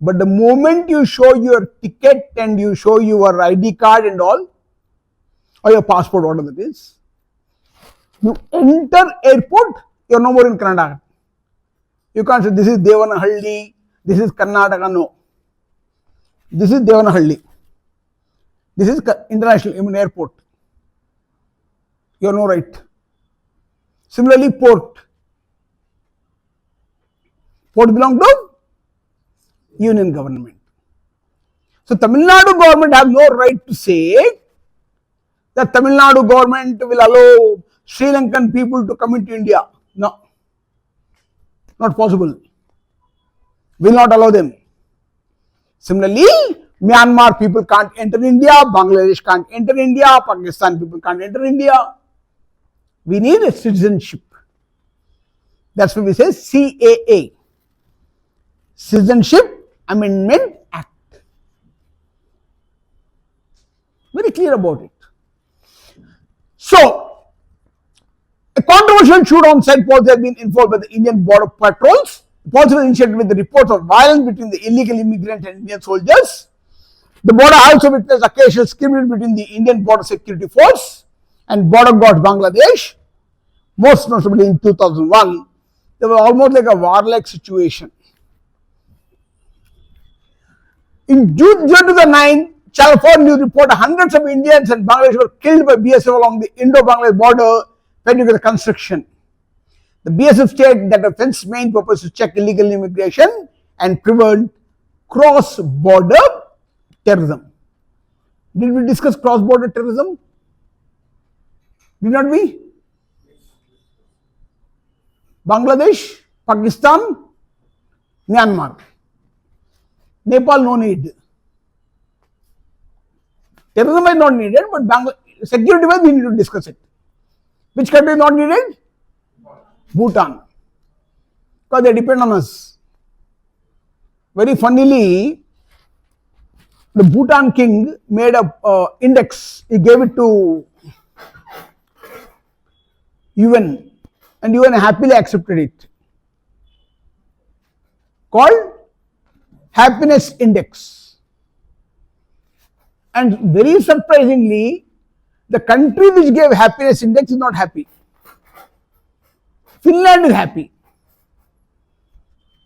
But the moment you show your ticket and you show your ID card and all, or your passport, whatever it is, you enter airport, you are no more in Karnataka. You can't say this is Devanahalli, this is Karnataka, no. This is Devanahalli. This is international airport. You have no right. Similarly, port. Port belongs to union government. So Tamil Nadu government has no right to say that Tamil Nadu government will allow Sri Lankan people to come into India. No, not possible. Will not allow them. Similarly, Myanmar people can't enter India, Bangladesh can't enter India, Pakistan people can't enter India. We need a citizenship. That's what we say CAA. Citizenship Amendment Act. Very clear about it. So, a controversial shoot on said policy has been enforced by the Indian Border Patrols. The policy was initiated with the reports of violence between the illegal immigrants and Indian soldiers. The border also witnessed occasional skirmishes between the Indian Border Security Force and border guards Bangladesh. Most notably in 2001, there was almost like a warlike situation. In June 2009, Channel 4 News reported hundreds of Indians and Bangladesh were killed by BSF along the Indo-Bangladesh border pending the construction. The BSF stated that the offence's main purpose is to check illegal immigration and prevent cross-border terrorism. Did we discuss cross-border terrorism? Did not we? Bangladesh, Pakistan, Myanmar. Nepal, no need. Terrorism is not needed, but security wise we need to discuss it. Which country is not needed? Bhutan. Because they depend on us. Very funnily, the Bhutan king made a index. He gave it to UN, and UN happily accepted it. Called Happiness Index. And very surprisingly, the country which gave happiness index is not happy. Finland is happy.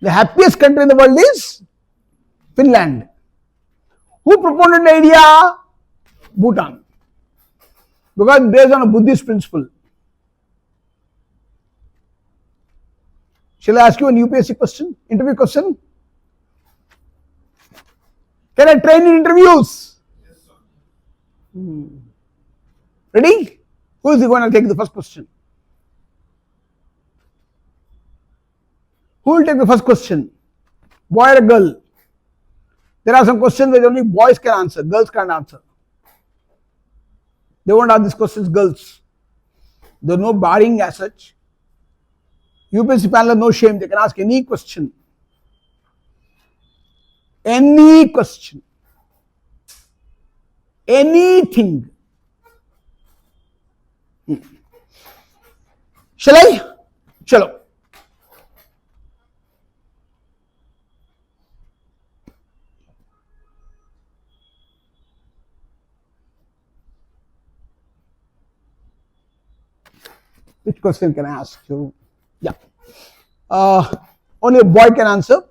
The happiest country in the world is Finland. Who proposed the idea? Bhutan. Because based on a Buddhist principle. Shall I ask you an UPSC question? Interview question? Can I train in interviews? Yes, sir. Ready? Who is going to take the first question? Who will take the first question? Boy or a girl? There are some questions that only boys can answer, girls can't answer. They won't ask these questions, girls. There is no barring as such. UPSC panel has no shame, they can ask any question. Any question. Anything. Shall I? Chalo. Which question can I ask you? Yeah. Only a boy can answer.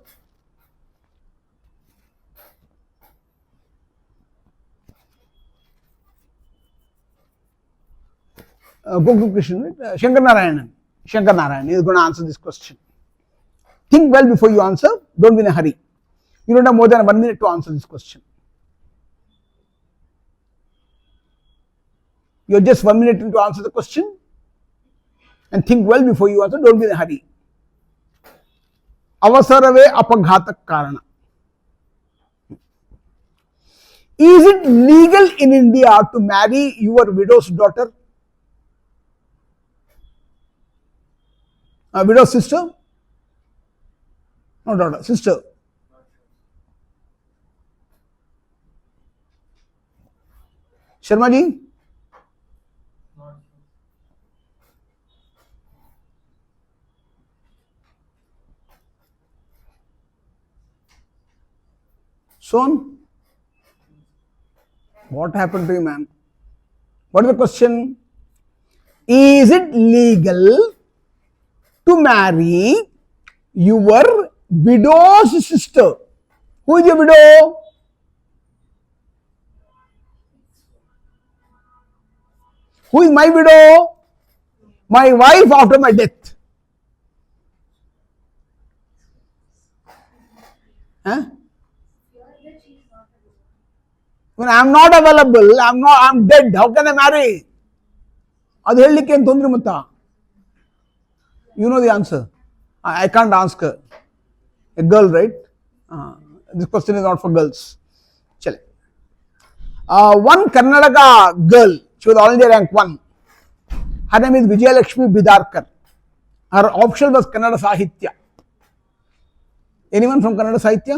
Gokul Krishnan, Shankar Narayanan. Shankar Narayanan is going to answer this question. Think well before you answer. Don't be in a hurry. You don't have more than 1 minute to answer this question. You are just 1 minute to answer the question. And think well before you answer. Don't be in a hurry. Avasarave apaghatak karana. Is it legal in India to marry your widow's daughter? A widow's sister? No daughter, sister. Sharma ji? Son? What happened to you, man? What is the question? Is it legal to marry your widow's sister? Who is your widow? Who is my widow? My wife after my death. Huh? When I am not available, I am dead. How can I marry? You know the answer. I can't ask her. A girl, right? This question is not for girls. Chale. One Karnataka girl, she was all India rank 1. Her name is Vijayalakshmi Bidarkar. Her optional was Kannada Sahitya. Anyone from Kannada Sahitya?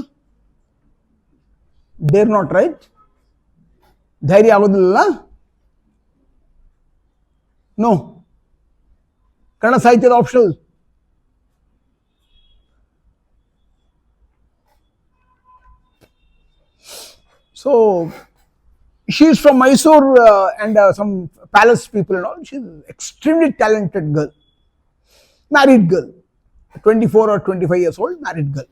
Dare not write? Dhairya agodilla? No. Kannada Sahitya is optional. So, she is from Mysore and some palace people and all. She is an extremely talented girl. Married girl. 24 or 25 years old, married girl.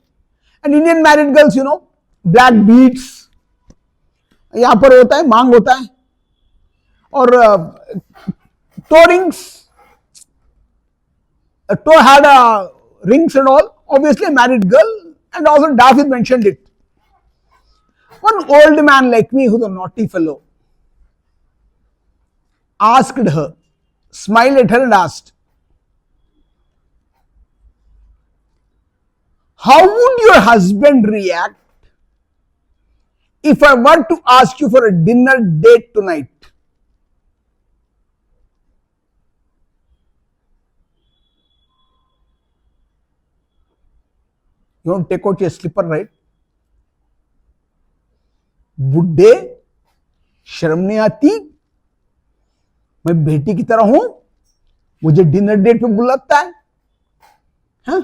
And Indian married girls, you know, black beads. यहाँ पर होता है, मांग होता है. और toe rings. Toe had rings and all. Obviously a married girl. And also David mentioned it. One old man like me, who's a naughty fellow, asked her, smiled at her and asked, how would your husband react if I were to ask you for a dinner date tonight? You want to take out your slipper, right? बुड्ढे, शर्म नहीं आती? मैं बेटी की तरह हूं, मुझे डिनर डेट पे बुलाता है? हाँ?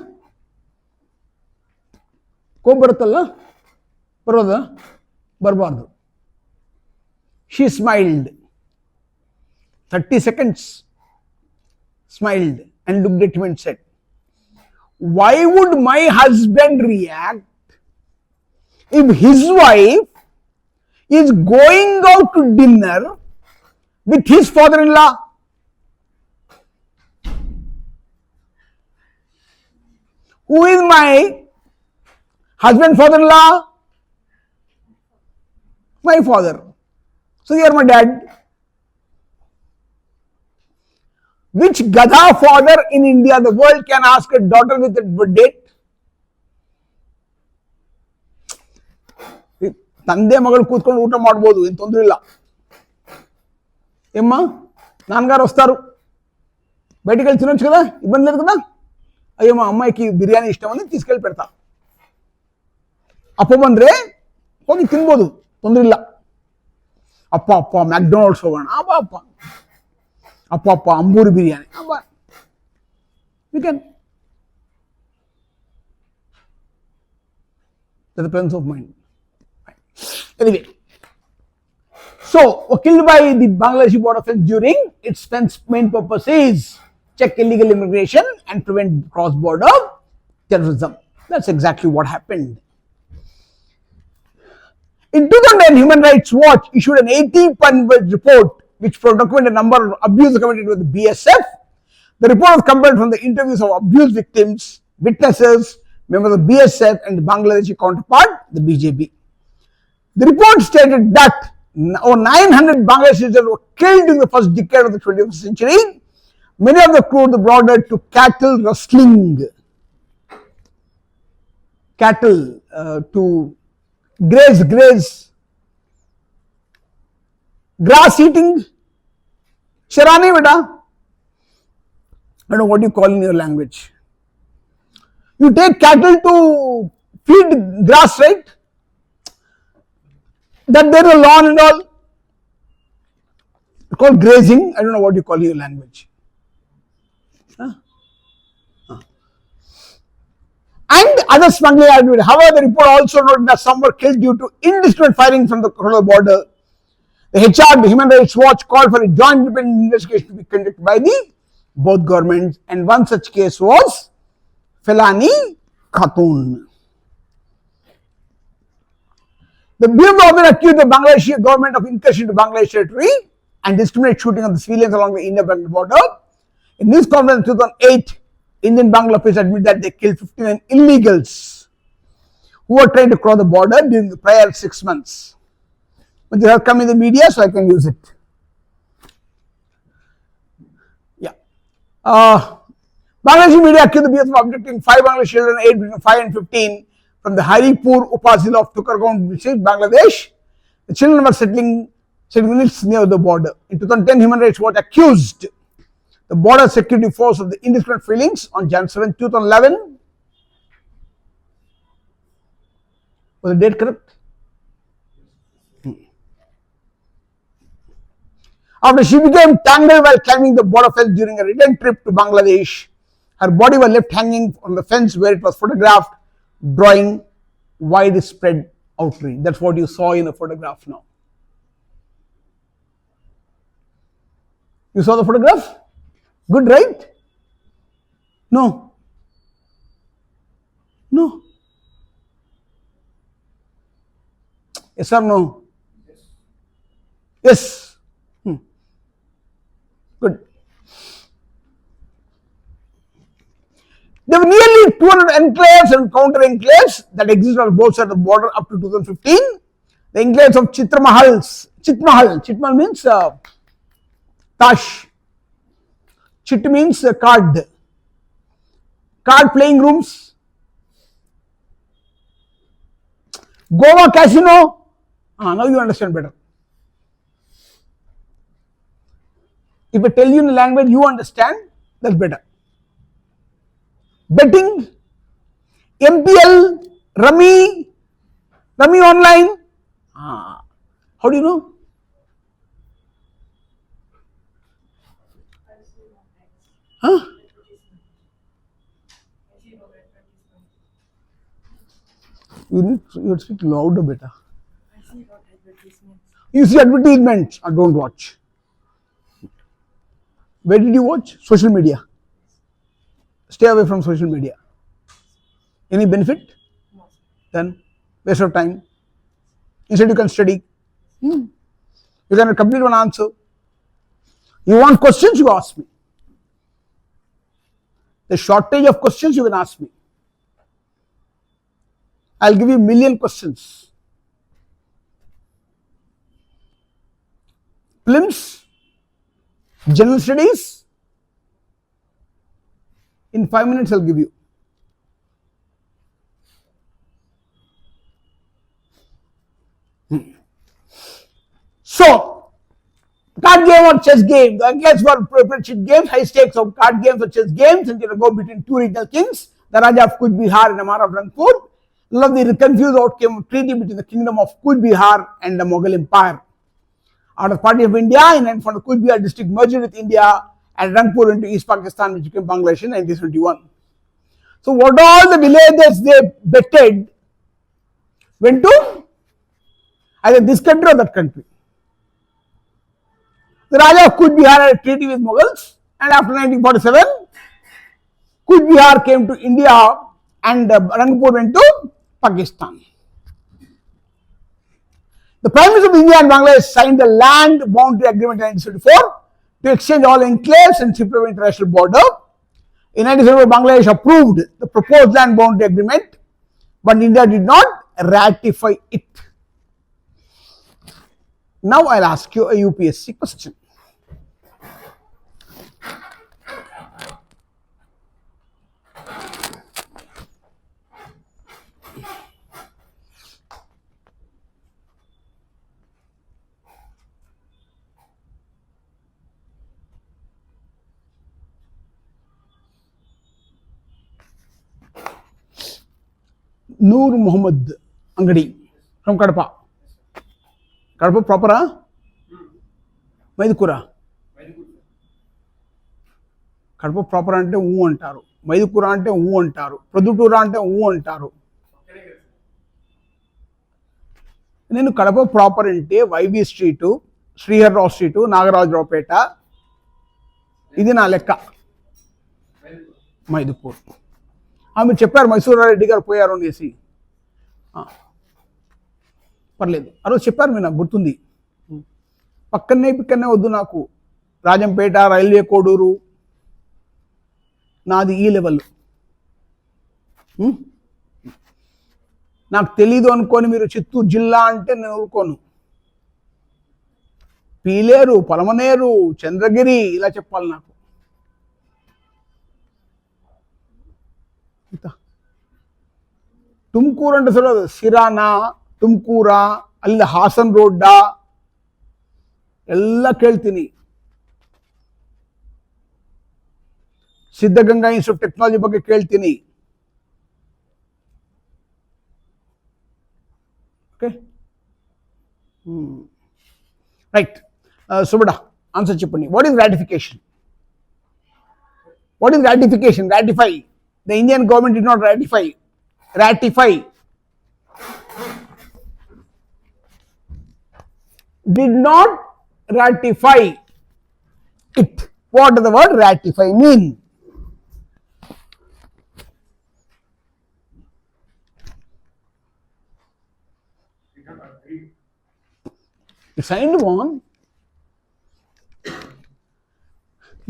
को बरतल्ला? बरोदा? बरबाद. She smiled. 30 seconds. Smiled and looked at him and said, why would my husband react if his wife is going out to dinner with his father-in-law? Who is my husband, father-in-law? My father. So you are my dad. Which Gadha father in India, the world, can ask a daughter with a date? ತಂದೆ ಮಗಳು ಕೂತ್ಕೊಂಡು ಊಟ ಮಾಡಬಹುದು, ಏನು ತೊಂದರೆ ಇಲ್ಲ. ఏమ్మా నాన్నగారు వస్తారు, బయటికి వెళ్ళి తినొచ్చు కదా, ఇబ్బంది లేదు కదా. అయ్యో మా అమ్మాయికి బిర్యానీ ఇష్టం అని తీసుకెళ్ళి పెడతా. ಅಪ್ಪ ಬಂದ್ರೆ ಹೋಗಿ ತಿನ್ಬೋದು, ತೊಂದರೆ ಇಲ್ಲ. ಅಪ್ಪ ಅಪ್ಪ ಮ್ಯಾಕ್ಡೊನಾಲ್ಡ್ಸ್ ಹೋಗೋಣ, ಅಪ್ಪ ಅಪ್ಪ ಅಪ್ಪ ಅಪ್ಪ ಅಂಬೂರಿ ಬಿರಿಯಾನಿ, ಅಪ್ಪ we can. The presence of mind. Anyway, so killed by the Bangladeshi border fence during its fence main purpose is check illegal immigration and prevent cross-border terrorism. That's exactly what happened. In 2010, Human Rights Watch issued an 80-page report which documented a number of abuses committed with the BSF. The report was compiled from the interviews of abuse victims, witnesses, members of BSF and the Bangladeshi counterpart, the BJP. The report stated that over 900 Bangladeshis were killed in the first decade of the 20th century. Many of the crew of the border to cattle rustling, cattle to graze, grass eating, sharani beta. I don't know what you call in your language. You take cattle to feed grass, right? That there is a lawn and all. It's called grazing. I don't know what you call in your language. Huh? And other smuggling activity. However, the report also noted that some were killed due to indiscriminate firing from the border. The HR, the Human Rights Watch, called for a joint independent investigation to be conducted by the both governments, and one such case was Felani Khatun. The Bureau of accused the Bangladeshi government of incursion into Bangladesh territory and discriminate shooting of the civilians along the Indo-Bangladesh border. In this conference in 2008, Indian Bangla officials admit that they killed 59 illegals who were trying to cross the border during the prior 6 months. But they have come in the media, so I can use it. Yeah. Bangladeshi media accused the BS of abducting 5 Bangladeshi children aged between 5 and 15 from the Haripur Upazila of Tukargaon district, Bangladesh. The children were settling units near the border. In 2010, Human Rights Watch accused the border security force of the indiscriminate feelings on Jan 7, 2011. Was the date correct? After she became tangled while climbing the border fence during a return trip to Bangladesh, her body was left hanging on the fence where it was photographed, drawing widespread outrage. That's what you saw in the photograph now. You saw the photograph? Good, right? No. No. Yes or no? Yes. Good. There were nearly 200 enclaves and counter enclaves that existed on both sides of the border up to 2015. The enclaves of Chitmahal means Tash. Chit means card playing rooms. Goa casino. Now you understand better. If I tell you in a language you understand, that's better. Betting, MPL, Rummy online. How do you know? Huh? You need to speak louder, better. You see advertisements. Don't watch. Where did you watch? Social media. Stay away from social media. Any benefit? Then waste of time. Instead you can study. You can complete one answer. You want questions, you ask me. The shortage of questions you can ask me. I'll give you a million questions. Prelims, general studies, in 5 minutes I'll give you. So, card game or chess game. The enclaves were spreadsheet games, high stakes of card games or chess games, and go between two regional kings, the Raja of Kuch Bihar and Amara of Rangpur. Love the confused outcome of treaty between the kingdom of Kuch Bihar and the Mughal Empire. Out of Party of India, in front of Kuch Bihar district merged with India, and Rangpur went to East Pakistan, which became Bangladesh in 1971. So, what all the villages they betted went to either this country or that country. The Raja of Kuch Bihar had a treaty with Mughals, and after 1947, Kuch Bihar came to India and Rangpur went to Pakistan. The Prime Minister of India and Bangladesh signed the Land Boundary Agreement in 1974 to exchange all enclaves and simplify international border. In 1974, Bangladesh approved the proposed Land Boundary Agreement, but India did not ratify it. Now I'll ask you a UPSC question. Noor Muhammad Angadi from Kadapa. Kadapa proper, huh? Maidukura. Kadapa proper ante ఊ అంటారు. మైదుకూర అంటే ఊ అంటారు. ప్రొద్దుటూర అంటే ఊ అంటారు. నేను Kadapa proper అంటే వైబీ స్ట్రీటు, శ్రీహర్రావు స్ట్రీటు, నాగరాజరావుపేట, ఇది నా లెక్క. మైదుకూరు. మీరు చెప్పారు మైసూరారెడ్డి గారు పోయారు అనేసి. పర్లేదు, ఆ రోజు చెప్పారు మీరు, నాకు గుర్తుంది. పక్కనే వద్దు నాకు. రాజంపేట, రైల్వే కోడూరు, నాది ఈ లెవెల్. నాకు తెలీదు అనుకోని మీరు చిత్తూరు జిల్లా అంటే నేను ఊరుకోను. పీలేరు, పలమనేరు, చంద్రగిరి ఇలా చెప్పాలి నాకు. తుమ్కూరు అంటే చూడదు, సిరానా, తుమ్కూరా, ಅಲ್ಲಿಂದ ಹಾಸನ್ ರೋಡ್ ಎಲ್ಲ ಕೇಳ್ತೀನಿ. ಸಿದ್ಧಗಂಗಾ ಇನ್ಸ್ಟಿಟ್ಯೂಟ್ ಆಫ್ ಟೆಕ್ನಾಲಜಿ ಬಗ್ಗೆ ಕೇಳ್ತೀನಿ. Okay, right. ಸುಬಡ ಆನ್ಸರ್ ಚಿಪ್ಪಣಿ. What is ratification? What is ratification? Ratify. The Indian government did not ratify. Ratify. Did not ratify it. What does the word ratify mean? You signed one.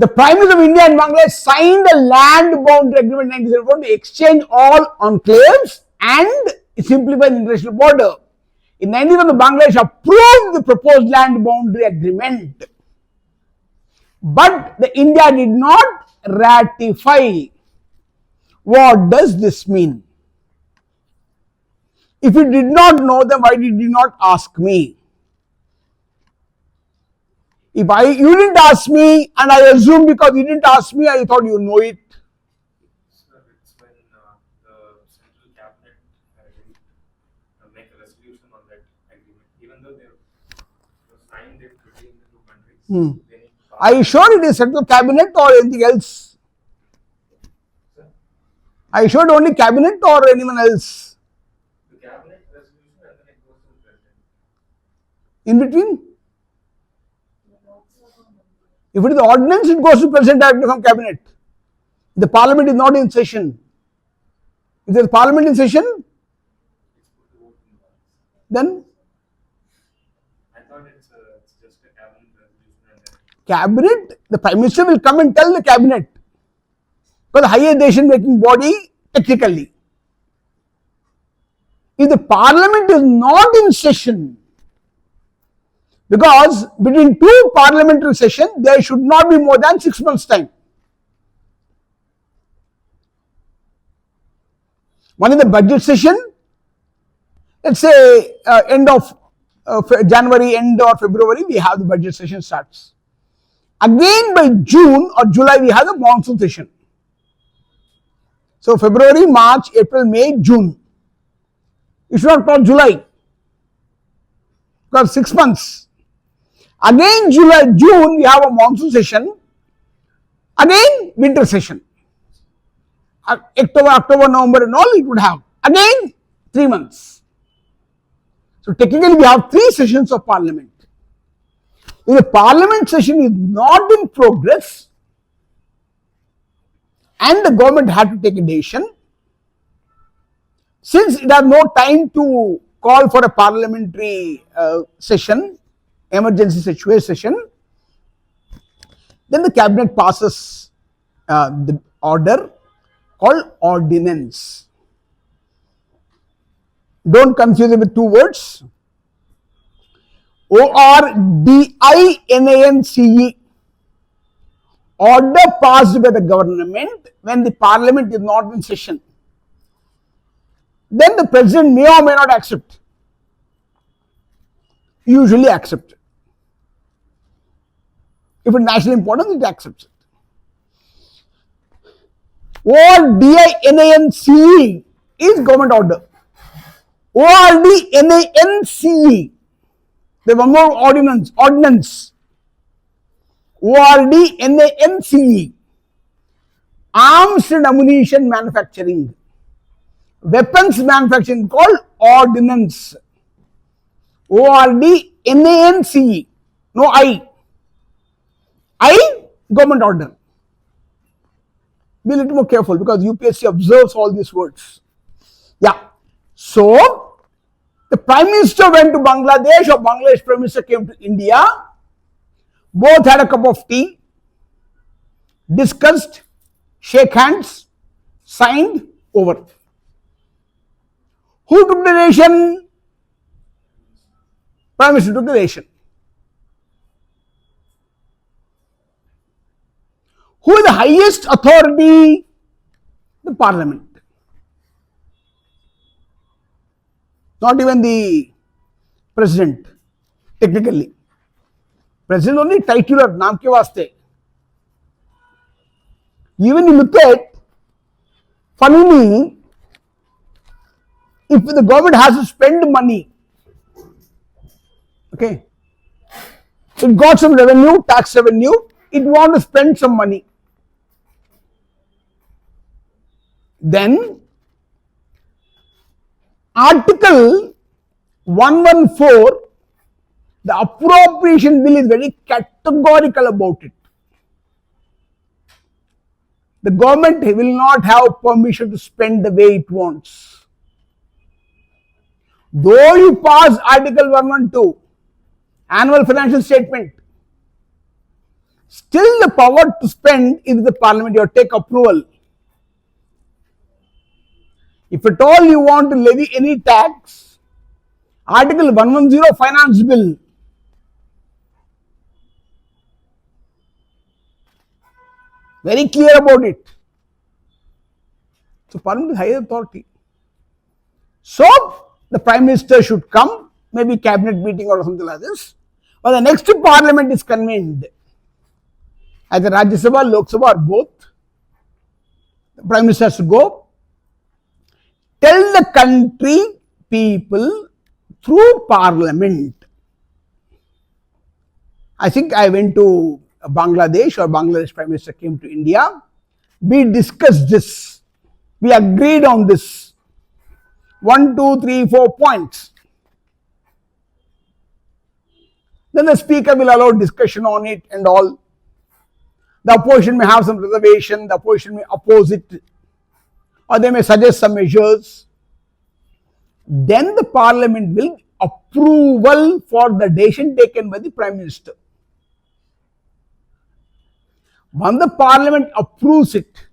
The Prime Minister of India and Bangladesh signed a land boundary agreement in 1974 to exchange all enclaves and simplify the international border. In 1991, Bangladesh approved the proposed land boundary agreement, but the India did not ratify. What does this mean? If you did not know, then why did you not ask me? If you didn't ask me and I assume because you didn't ask me, I thought you know it. Sir, it's when the central cabinet didn't make a resolution on that agreement, even though they signed it between the two countries. Are you sure it is central cabinet or anything else? Sir? Are you sure it only cabinet or anyone else? The cabinet resolution and then it goes to the president. In between? If it is the ordinance, it goes to president directly from cabinet. The parliament is not in session. If there is parliament in session, then I thought it's just a cabinet resolution and then cabinet, the Prime Minister will come and tell the cabinet, because the highest decision making body technically. If the parliament is not in session, because between two parliamentary sessions there should not be more than 6 months time. One is the budget session, let's say end of January, end or February, we have the budget session starts. Again by June or July we have the monsoon session. So February, March, April, May, June. You should not call July, because 6 months. Again July, June we have a monsoon session. Again winter session. October, November and all it would have. Again 3 months. So technically we have 3 sessions of parliament. If the parliament session is not in progress and the government had to take a decision, since it has no time to call for a parliamentary session, emergency situation session, then the cabinet passes the order called ordinance. Don't confuse it with 2 words. ORDINANCE. Order passed by the government when the parliament is not in session. Then the president may or may not accept. Usually accept. If it's national importance, it accepts it. ORDINANCE is government order. ORDNANCE. There one more ordinance. ORDNANCE. Arms and ammunition manufacturing. Weapons manufacturing called ordinance. ORDNANCE. No I. Government order. Be a little more careful because UPSC observes all these words. Yeah. So, the Prime Minister went to Bangladesh or Bangladesh Prime Minister came to India. Both had a cup of tea, discussed, shake hands, signed, over. Who took the decision? Prime Minister took the decision. Who is the highest authority? The Parliament. Not even the president, technically. President only titular, naam ke vaste. Even you look at, funnily, if the government has to spend money, okay, it got some revenue, tax revenue, it want to spend some money. Then, Article 114, the appropriation bill is very categorical about it. The government will not have permission to spend the way it wants. Though you pass Article 112, annual financial statement, still the power to spend is the parliament. You take approval. If at all you want to levy any tax, Article 110 finance bill, very clear about it. So parliament is higher authority. So the prime minister should come, maybe cabinet meeting or something like this. But the next parliament is convened, either Rajya Sabha, Lok Sabha or both. The prime minister has to go, tell the country people through parliament. I think I went to Bangladesh, or Bangladesh prime minister came to India. We discussed this. We agreed on this. 1, 2, 3, 4 points. Then the speaker will allow discussion on it and all. The opposition may have some reservation, the opposition may oppose it, or they may suggest some measures. Then the parliament will approval for the decision taken by the prime minister. When the parliament approves it,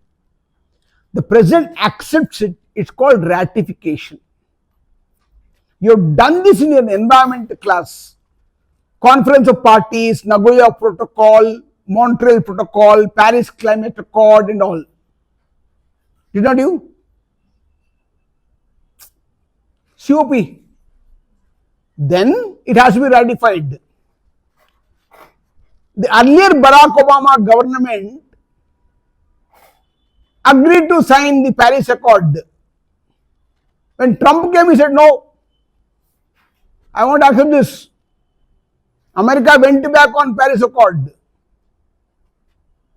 the president accepts it, it's called ratification. You've done this in your environment class. Conference of Parties, Nagoya Protocol, Montreal Protocol, Paris Climate Accord and all. Did not you? COP. Then it has to be ratified. The earlier Barack Obama government agreed to sign the Paris Accord. When Trump came, he said, no, I won't accept this. America went back on Paris Accord.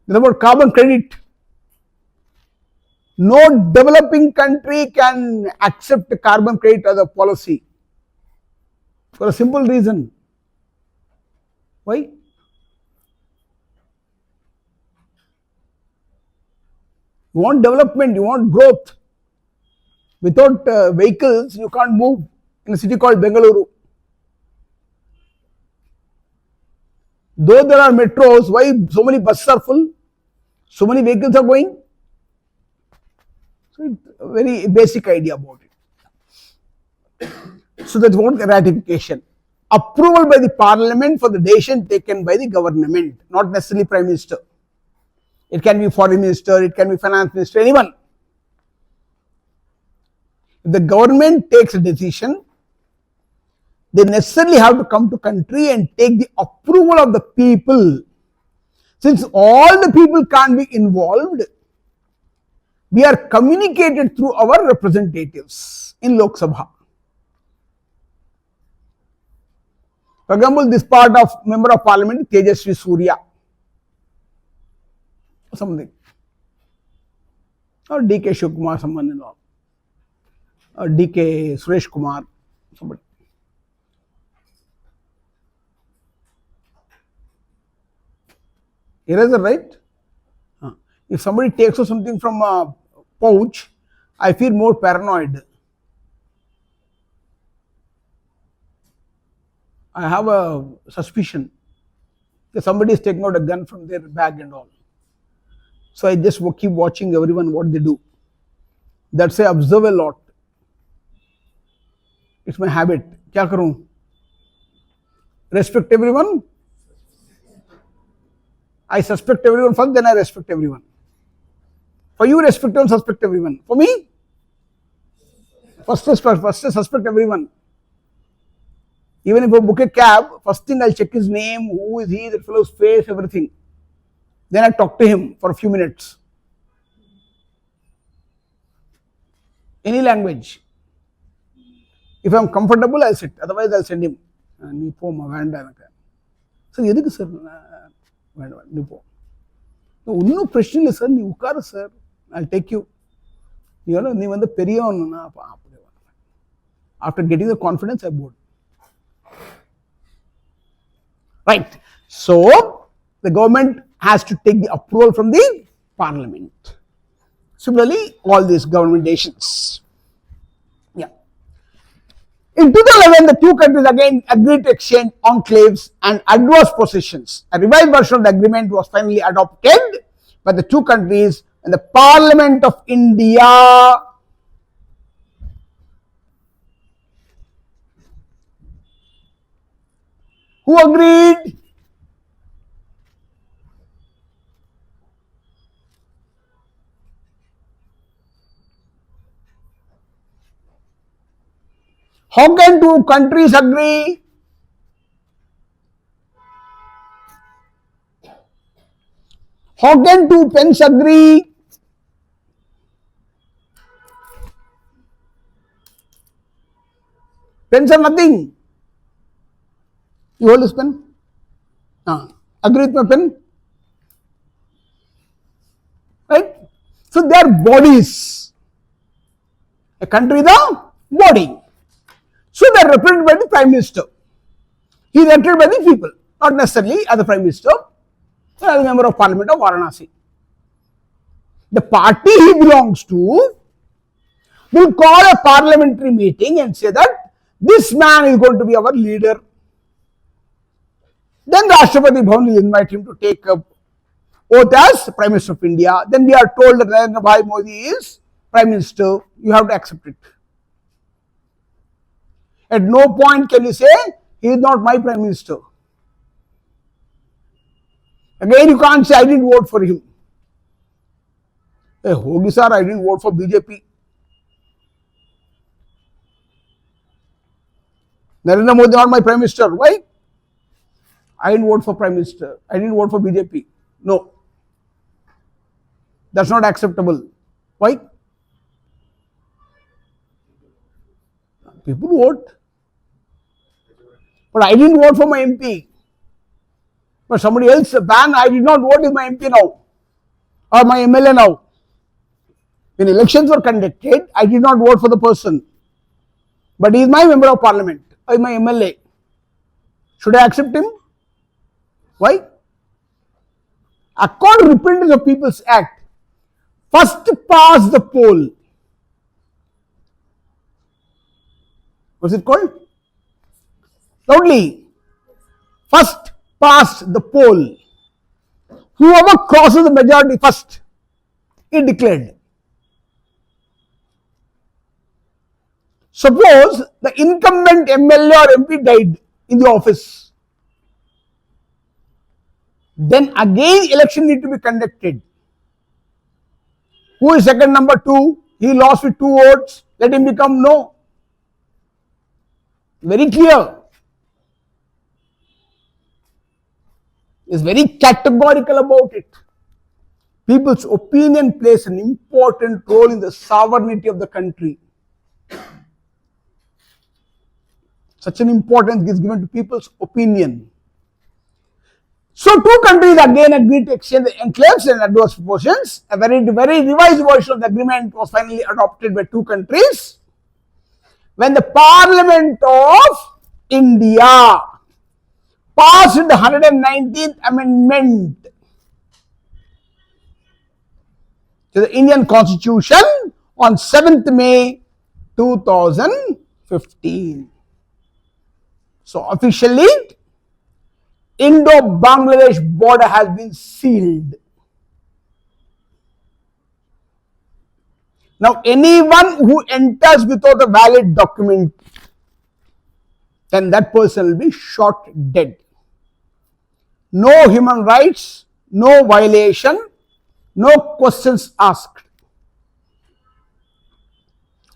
It's about carbon credit. No developing country can accept carbon credit as a policy for a simple reason. Why? You want development, you want growth. Without vehicles, you can't move in a city called Bengaluru. Though there are metros, why so many buses are full? So many vehicles are going? So it's a very basic idea about it. So that's what ratification. Approval by the parliament for the decision taken by the government, not necessarily prime minister. It can be foreign minister, it can be finance minister, anyone. If the government takes a decision, they necessarily have to come to country and take the approval of the people. Since all the people can't be involved, we are communicated through our representatives in Lok Sabha. For example, this part of member of parliament, Tejasvi Surya, something, or D.K. Shivkumar, someone and all, or D.K. Suresh Kumar, somebody. Eraser, right? If somebody takes something from a pouch, I feel more paranoid. I have a suspicion that somebody is taking out a gun from their bag and all. So I just keep watching everyone what they do. That's why I observe a lot. It's my habit. Kya karoon? Respect everyone. I suspect everyone first, then I respect everyone. For you, respect and suspect everyone. For me, first suspect everyone. Even if I book a cab, first thing I'll check his name, who is he, that fellow's face, everything. Then I talk to him for a few minutes. Any language. If I'm comfortable, I'll sit. Otherwise, I'll send him. So, ಎದಕ್ಕೆ sir ಬೇಡ ನೀವು ಇನ್ನೂ ಪ್ರಶ್ನೆ ಇಲ್ಲ sir, ನೀವು ಉಕ್ಕಾರ sir, I take you. ನೀವಂದ್ರೆ ಪೆರಿಯವನು. After getting the confidence, I board. Right. So, the government has to take the approval from the parliament. Similarly, all these government nations. Yeah. In 2011, the two countries again agreed to exchange enclaves and adverse possessions. A revised version of the agreement was finally adopted by the two countries and the Parliament of India. Who agreed? How can two countries agree? How can two pens agree? Pens are nothing. You hold this pen? Agree with my pen? Right? So they are bodies. A country is a body. So they are represented by the Prime Minister. He is elected by the people, not necessarily as the Prime Minister, but as a member of Parliament of Varanasi. The party he belongs to will call a parliamentary meeting and say that this man is going to be our leader. Then the Rashtrapati Bhavan will invite him to take up oath as Prime Minister of India. Then we are told that Narendra Bhai Modi is Prime Minister. You have to accept it. At no point can you say, he is not my Prime Minister. Again, you can't say, I didn't vote for him. Hey, Hogi sir, I didn't vote for BJP. Narendra Modi is not my Prime Minister. Why? I didn't vote for Prime Minister. I didn't vote for BJP. No. That's not acceptable. Why? People vote. But I didn't vote for my MP. But somebody else ban, I did not vote with my MP now. Or my MLA now. When elections were conducted, I did not vote for the person. But he is my member of parliament. Or my MLA. Should I accept him? Why? According to Representatives of People's Act, first past the poll. What's it called? Loudly. First past the poll. Whoever crosses the majority first, he declared. Suppose the incumbent MLA or MP died in the office. Then again election need to be conducted. Who is second number 2? He lost with 2 votes. Let him become no. Very clear. Is very categorical about it. People's opinion plays an important role in the sovereignty of the country. Such an importance is given to people's opinion. So two countries again agreed to exchange the enclaves and adverse possessions. A very revised version of the agreement was finally adopted by two countries when the Parliament of India passed the 119th Amendment to the Indian Constitution on 7th May 2015. So officially, Indo-Bangladesh border has been sealed. Now, anyone who enters without a valid document, then that person will be shot dead. No human rights, no violation, no questions asked.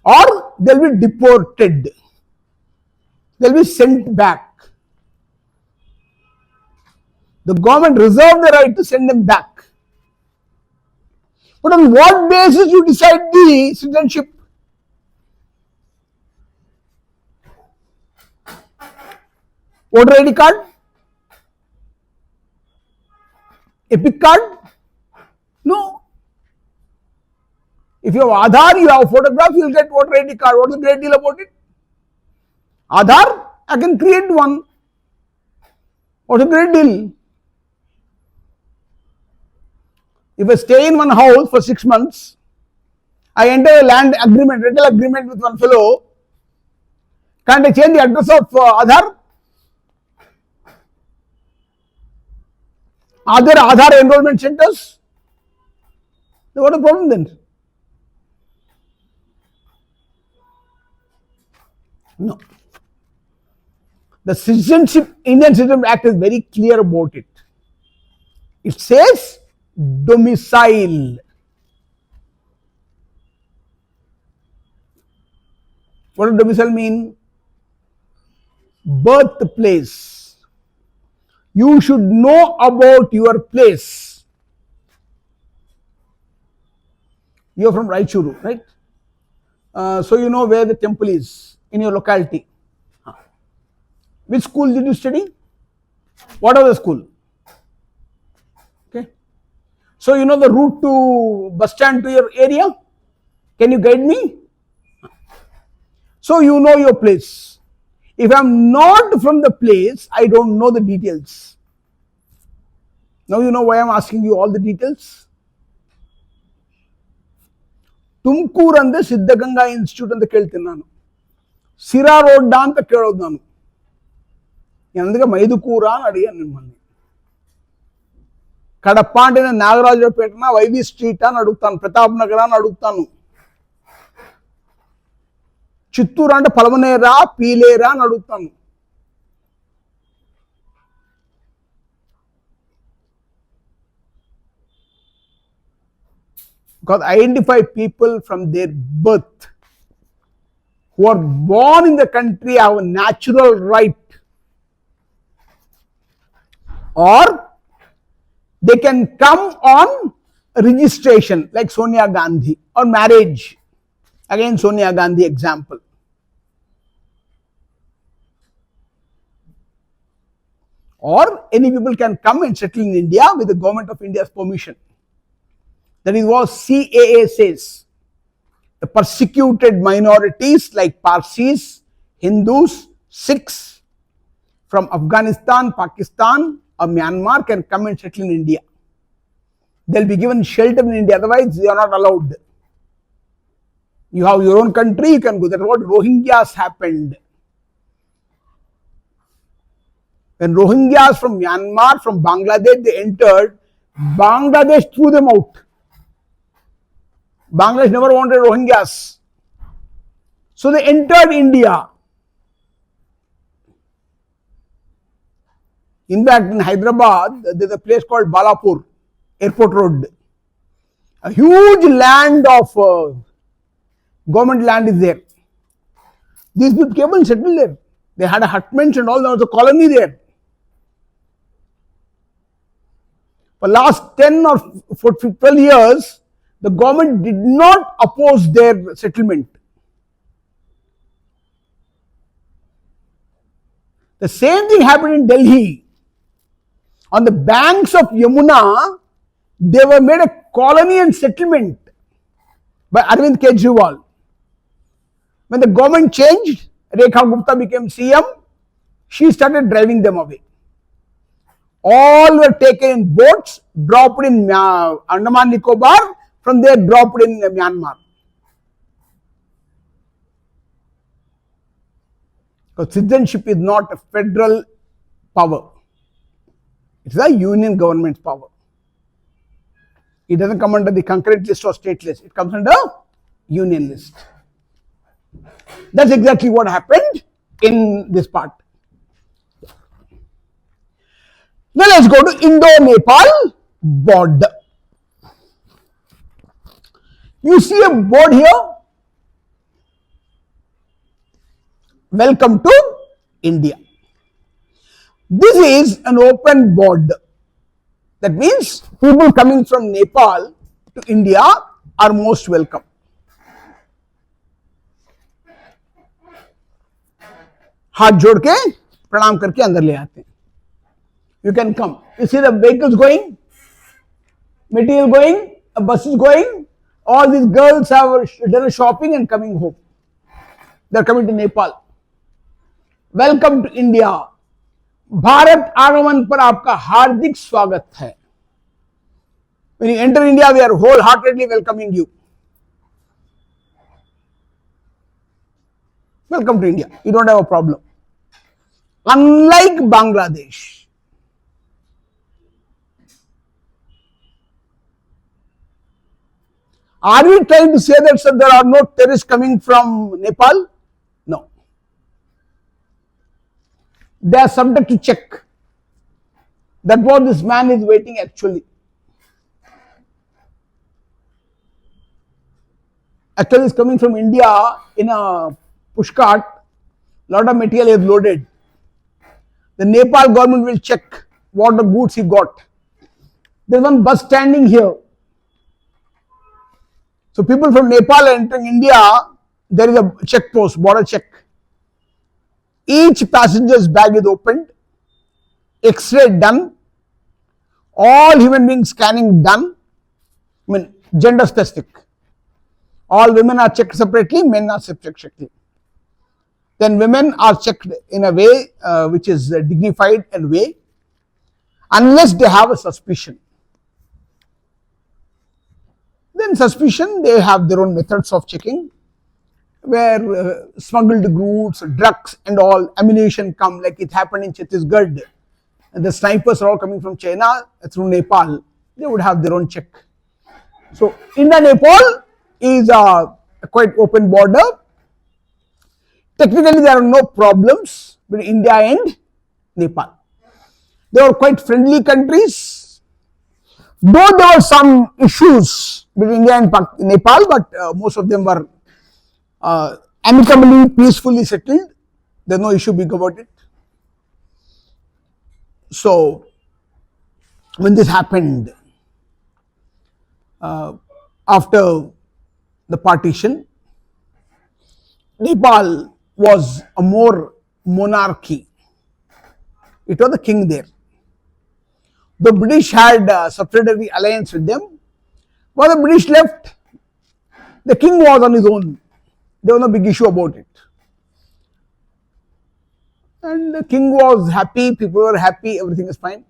Or they will be deported. They'll be sent back. The government reserved the right to send them back. But on what basis you decide the citizenship? Voter ID card? Epic card? No. If you have Aadhaar, you have a photograph, you will get voter ID card. What is the great deal about it? Aadhaar, I can create one. What's the great deal? If I stay in one house for 6 months, I enter a land agreement, rental agreement with one fellow, can't I change the address of Aadhaar? Are there Aadhaar enrollment centers? What is the problem then? No. The Indian Citizenship Act is very clear about it. It says domicile. What does domicile mean? Birthplace. You should know about your place. You are from Raichuru, right? So you know where the temple is in your locality. Which school did you study? What was the school? Okay. So you know the route to bus stand to your area? Can you guide me? So you know your place. If I am not from the place, I don't know the details. Now you know why I am asking you all the details? Tumakuru ಅಂದ್ರೆ Siddaganga institute ಅಂತ ಕೇಳ್ತೀನಿ ನಾನು. ಸಿರಾ road ಅಂತ ಕೇಳೋದು ನಾನು. అందుకే మైదుకూర అని అడిగాను మిమ్మల్ని. కడప అంటే నేను నాగరాజుపేటన వైవి స్ట్రీట్ అని అడుగుతాను, ప్రతాప్ నగర్ అని అడుగుతాను. చిత్తూరు అంటే పలమనేరా పీలేరా అని అడుగుతాను. Because identify people from their birth who are born in the country have a natural right, or they can come on registration like Sonia Gandhi, or marriage. Again Sonia Gandhi example. Or any people can come and settle in India with the government of India's permission. That is what CAA says. The persecuted minorities like Parsis, Hindus, Sikhs from Afghanistan, Pakistan or Myanmar can come and settle in India. They'll be given shelter in India, otherwise they are not allowed. You have your own country, you can go. That's what Rohingyas happened. When Rohingyas from Myanmar, from Bangladesh, they entered, Bangladesh threw them out. Bangladesh never wanted Rohingyas. So they entered India. In fact, in Hyderabad, there is a place called Balapur, Airport Road. A huge land of government land is there. These people came and settled there. They had a hutments and all, there was a colony there. For last 10 or 12 years, the government did not oppose their settlement. The same thing happened in Delhi. On the banks of Yamuna, they were made a colony and settlement by Arvind Kejriwal. When the government changed, Rekha Gupta became CM, she started driving them away. All were taken in boats, dropped in Andaman Nicobar, from there dropped in Myanmar. Because citizenship is not a federal power. It is a union government power. It doesn't come under the concurrent list or state list. It comes under union list. That's exactly what happened in this part. Now let's go to Indo-Nepal border. You see a board here. Welcome to India. This is an open border. That means people coming from Nepal to India are most welcome. हाथ जोड़ के प्रणाम करके अंदर ले आते हैं. You can come. You see the vehicles going, material going, a bus is going. All these girls have done shopping and coming home. They are coming to Nepal. Welcome to India. Bharat आगमन पर आपका हार्दिक स्वागत है. When you enter India, we are wholeheartedly welcoming you. Welcome to India. You don't have a problem. Unlike Bangladesh. Are we trying to say that sir, there are no terrorists coming from Nepal? No. They are subject to check. That's what this man is waiting actually. Actually, is coming from India in a pushcart. Lot of material is loaded. The Nepal government will check what the goods he got. There is one bus standing here. So people from Nepal entering India, there is a check post, border check. Each passenger's bag is opened, X-ray done, all human being scanning done. I mean, gender specific. All women are checked separately, men are checked separately. Then women are checked in a way which is dignified and way, unless they have a suspicion. Then suspicion, they have their own methods of checking, where smuggled goods, drugs and all, ammunition come, like it happened in Chhattisgarh. And the snipers are all coming from China through Nepal. They would have their own check. So India-Nepal is a quite open border. Technically, there are no problems between India and Nepal. They are quite friendly countries. Though there were some issues between India and Nepal, but most of them were amicably, peacefully settled. There is no issue big about it. So, when this happened, after the partition, Nepal was a more monarchy. It was the king there. The British had a subsidiary alliance with them. When the British left, the king was on his own. There was no big issue about it. And the king was happy, people were happy, everything is fine.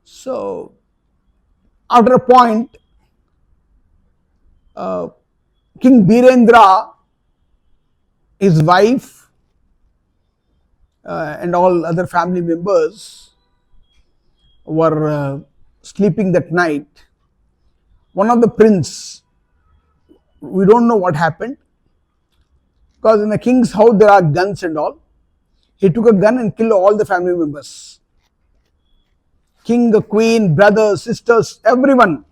So, after a point, King Birendra, his wife, and all other family members were sleeping that night. One of the prince, we don't know what happened, because in the king's house there are guns and all. He took a gun and killed all the family members. King, the queen, brothers, sisters, everyone.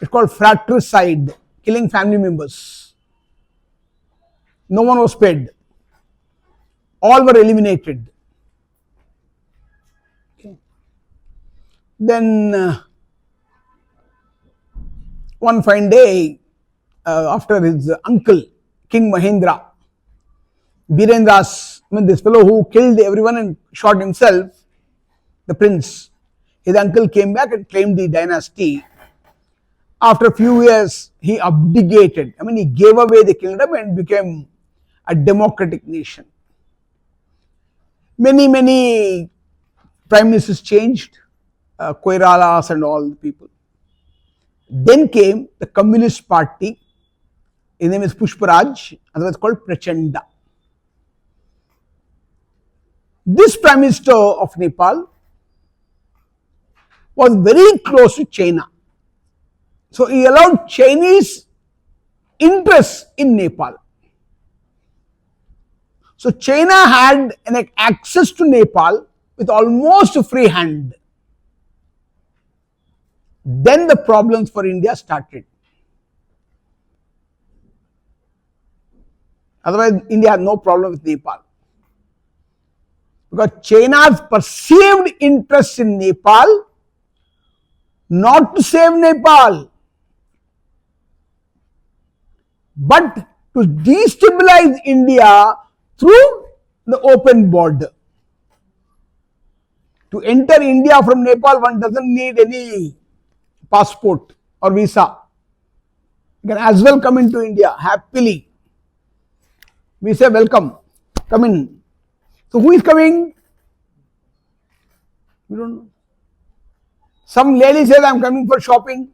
It's called fratricide, killing family members. No one was spared. All were eliminated. Okay. Then one fine day, after his uncle, King Mahendra, Birendra's, this fellow who killed everyone and shot himself, the prince, his uncle came back and claimed the dynasty. After a few years, he abdicated. He gave away the kingdom and became a democratic nation. Many prime ministers changed, Koiralas and all the people. Then came the Communist Party. His name is Pushparaj, otherwise called Prachanda. This Prime Minister of Nepal was very close to China. So he allowed Chinese interests in Nepal. So China had an access to Nepal with almost a free hand. Then the problems for India started. Otherwise, India has no problem with Nepal. Because China's perceived interest in Nepal, not to save Nepal, but to destabilize India through the open border. To enter India from Nepal, one doesn't need any passport or visa. You can as well come into India happily. We say welcome, come in. So who is coming? We don't know. Some lady says, I am coming for shopping.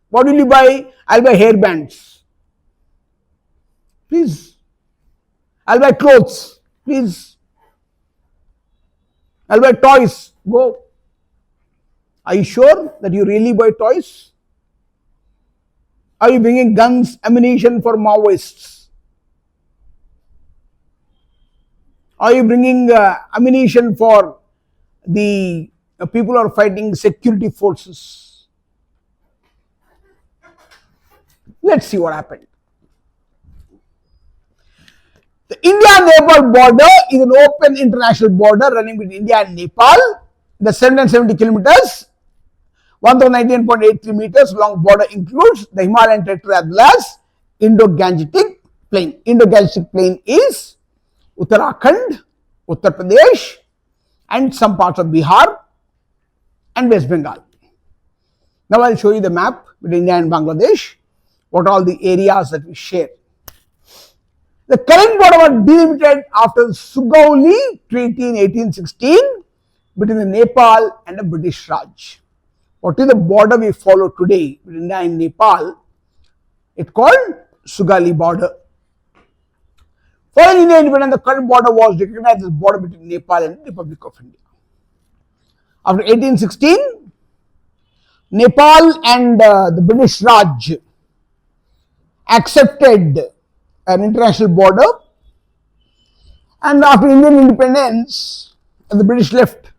What will you buy? I'll buy hair bands. Please. I'll buy clothes. Please. I'll buy toys. Go. Are you sure that you really buy toys? Are you bringing guns, ammunition for Maoists? Are you bringing ammunition for the people who are fighting security forces? Let's see what happened. The India-Nepal border is an open international border running between India and Nepal. The 770 kilometers, 1019.83 meters long border includes the Himalayan territory as well as Indo-Gangetic plain. Indo-Gangetic plain is Uttarakhand, Uttar Pradesh, and some parts of Bihar and West Bengal. Now I'll show you the map between India and Bangladesh, what are all the areas that we share. The current border was delimited after the Sugauli Treaty in 1816 between the Nepal and the British Raj. What is the border we follow today between India and Nepal? It's called Sugauli border. Following Indian independence, the current border was recognized as the border between Nepal and the Republic of India. After 1816, Nepal and the British Raj accepted an international border, and after Indian independence and the British left,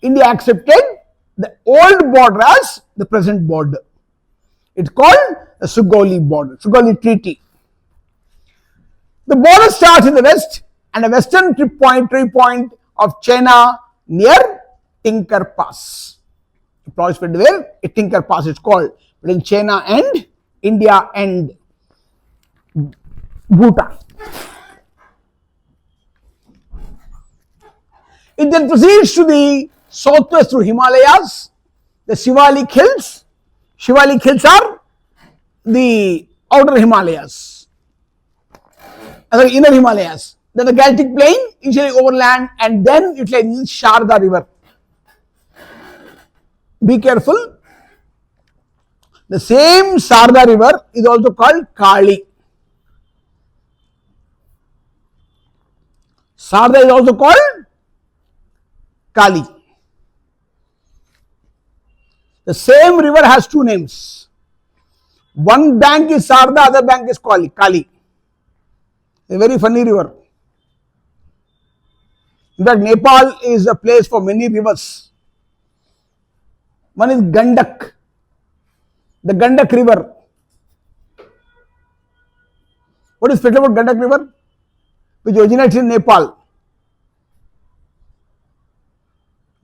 India accepted the old border as the present border. It's called the Sugauli border, Sugauli Treaty. The border starts in the west and a western trip point of China near Tinker Pass. The place where a Tinker Pass is called between China and India and Bhutan. It then proceeds to the southwest through Himalayas, the Shivalik Hills. Shivalik Hills are the outer Himalayas, the inner Himalayas. Then the Galactic Plain, initially overland, and then it lies Sharda River. Be careful. The same Sharda River is also called Kali. Sharda is also called Kali. The same river has two names. One bank is Sharda, other bank is Kali. A very funny river. In fact, Nepal is a place for many rivers. One is Gandak, the Gandak river. What is special about Gandak river? Which originates in Nepal.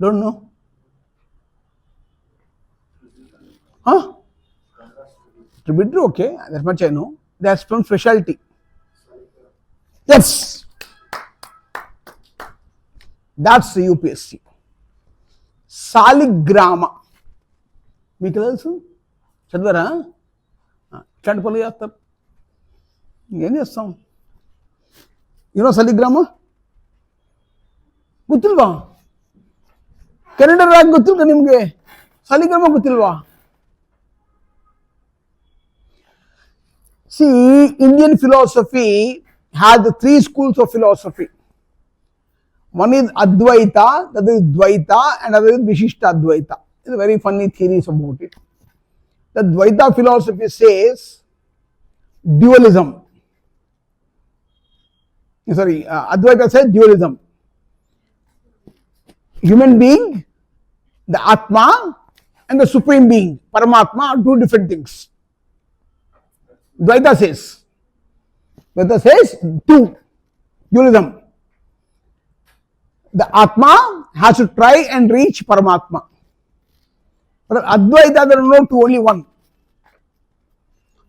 Don't know? Huh? Tributary, okay, that much I know. That's from specialty. Yes. That's the UPSC. Saligrama. మీకు తెలుసు చదివారా ఇట్లాంటి పనులు చేస్తారు ఏం చేస్తాం you know సాలిగ్రామ ಗೊತ್ತಿಲ್ವಾ calendar ಆಗಿ ಗೊತ್ತಿಲ್ವಾ ನಿಮಗೆ ಸಾಲಿಗ್ರಾಮ ಗೊತ್ತಿಲ್ವಾ See, Indian philosophy has the three schools of philosophy. One is Advaita, that is Dvaita, and other is Vishishta Advaita. It's a very funny theories about it. The Dvaita philosophy says dualism. Advaita says dualism. Human being, the Atma, and the Supreme Being, Paramatma, are two different things. Dvaita says. Vedanta says two, dualism. The Atma has to try and reach Paramatma. But Advaita, there are no two, only one.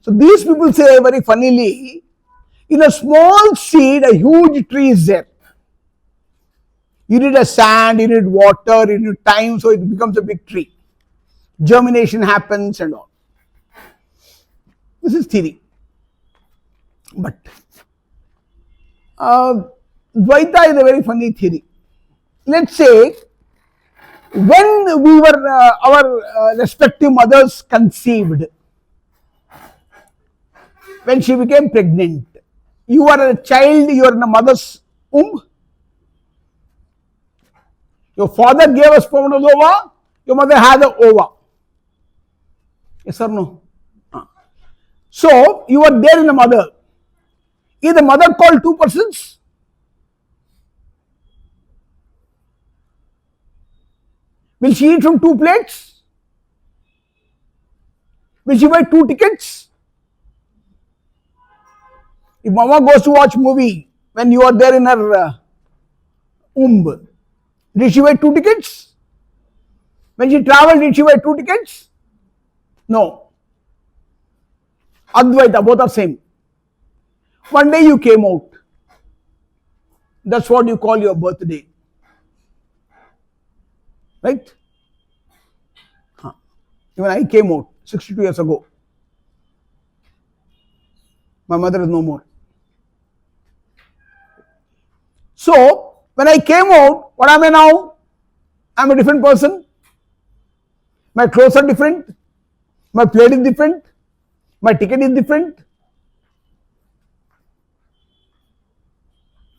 So these people say very funnily, in a small seed, a huge tree is there. You need a sand, you need water, you need time, so it becomes a big tree. Germination happens and all. This is theory. But Dvaita is a very funny theory. Let's say, when we were, our respective mothers conceived, when she became pregnant, you are a child, you are in a mother's womb. Your father gave us spermatozoa, your mother had the ova. Yes or no? So, you are there in the mother. Is the mother called two persons? Will she eat from two plates? Will she buy two tickets? If mama goes to watch movie when you are there in her womb, did she buy two tickets? When she traveled, did she buy two tickets? No. Advaita, both are same. One day you came out. That's what you call your birthday. Right? Even I came out 62 years ago. My mother is no more. So, when I came out, what am I now? I am a different person. My clothes are different. My plate is different. My ticket is different.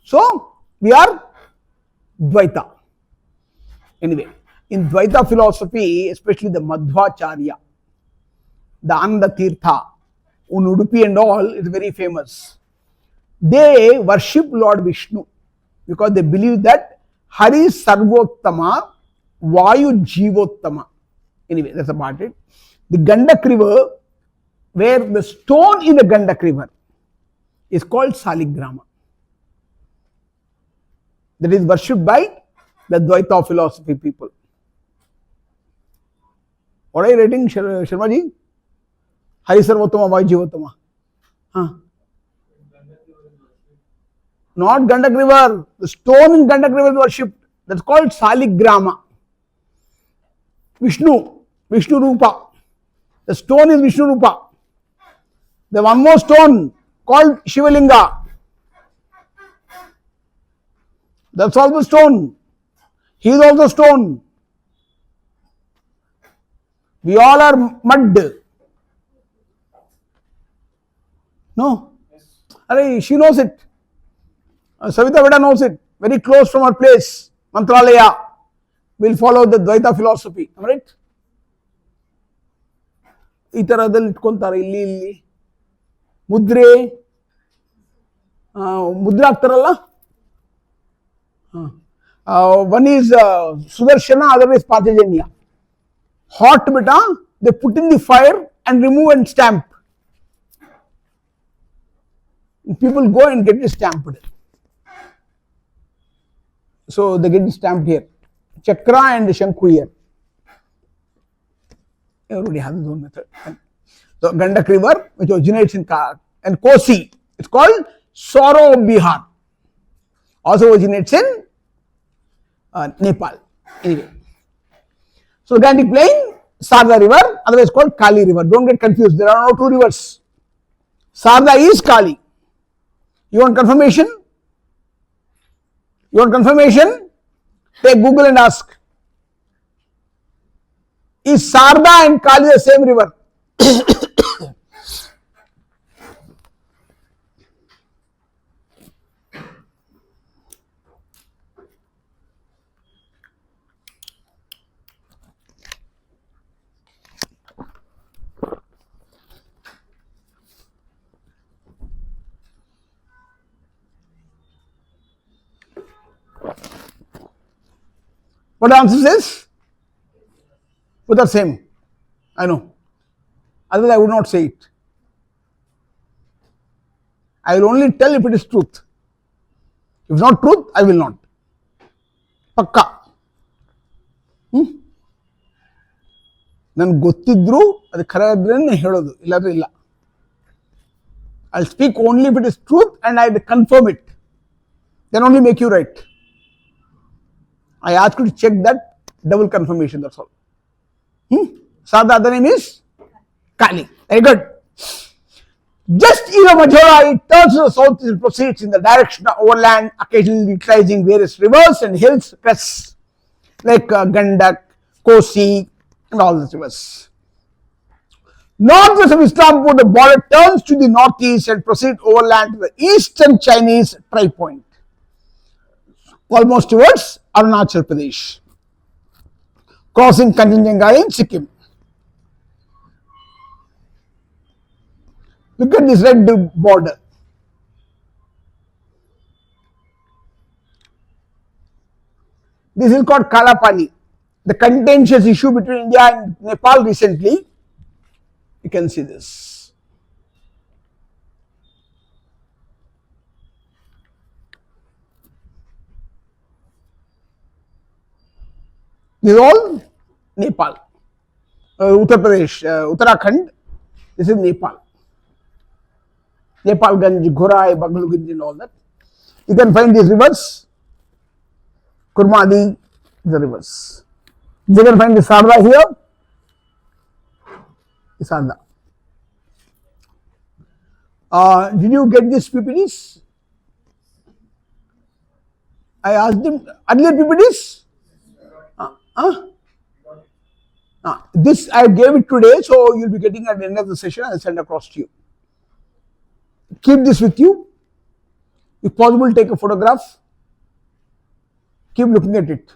So, we are Dvaita. Anyway, in Dvaita philosophy, especially the Madhvacharya, the Ananda Tirtha, Udupi and all is very famous. They worship Lord Vishnu because they believe that Hari Sarvottama, Vayu Jivottama. Anyway, that's about it. The Gandak river, where the stone in the Gandak river is called Saligrama. That is worshipped by the Dvaita philosophy people. What are you writing, Sharma ji? Hari Sarvottama, Vayu Jivottama. Not Gandak river. The stone in Gandak river is worshipped. That's called Saligrama. Vishnu Rupa. The stone is Vishnu Rupa. There is one more stone called Shivalinga. That's also stone. He is also stone. We all are mud. No? Yes. She knows it. Savita Veda knows it. Very close from her place. Mantralaya. Will follow the Dvaita philosophy. Am I right? ಈ ಥರದಲ್ಲಿ ಇಟ್ಕೊಂತಾರೆ ಇಲ್ಲಿ ಮುದ್ರೆ ಮುದ್ರೆ ಹಾಕ್ತಾರಲ್ಲ one is Sudarshana, other is Pathajanya. Hot beta, they put in the fire and remove and stamp. People go and get it stamped. So they get it stamped here. Chakra and Shankhu here. Everybody has his own method. So Gandak river, which originates in and Kosi, it's called Sorrow of Bihar. Also originates in Nepal. Anyway. So Gandik plain, Sarda river, otherwise called Kali river. Don't get confused. There are no two rivers. Sarda is Kali. You want confirmation? You want confirmation? Take Google and ask. Is Sarda and Kali the same river? What the answer says? Both are same. I know. Otherwise I would not say it. I will only tell if it is truth. If not truth, I will not. Pakka. ನನಗೆ ಗೊತ್ತಿದ್ರು ಅದು ಖರೆ ಇದ್ರೆ ಹೇಳೋದು, ಇಲ್ಲಾಂದ್ರೆ ಇಲ್ಲ. I'll speak only if it is truth and I confirm it. Then only make you right. I ask you to check that double confirmation, that's all. So the other name is Kali. Very good. Just in a Majora, it turns to the south and proceeds in the direction of overland, occasionally utilizing various rivers and hills, crests like Gandak, Kosi, and all these rivers. Northwest of Islampur, the border turns to the northeast and proceeds overland to the eastern Chinese tri point, almost towards Arunachal Pradesh, crossing Kanchenjunga in Sikkim. Look at this red border. This is called Kalapani, the contentious issue between India and Nepal recently. You can see this. This is all Nepal. Uttar Pradesh, Uttarakhand. This is Nepal. Nepalganj, Ghorai, Bagluganj and all that. You can find these rivers. Kurmadi, the rivers. You can find the Sarda here. The Sarda. Did you get these PPTs? I asked them, earlier PPTs? This I gave it today, so you'll be getting at the end of the session. I'll send across to you. Keep this with you. If possible, take a photograph. Keep looking at it.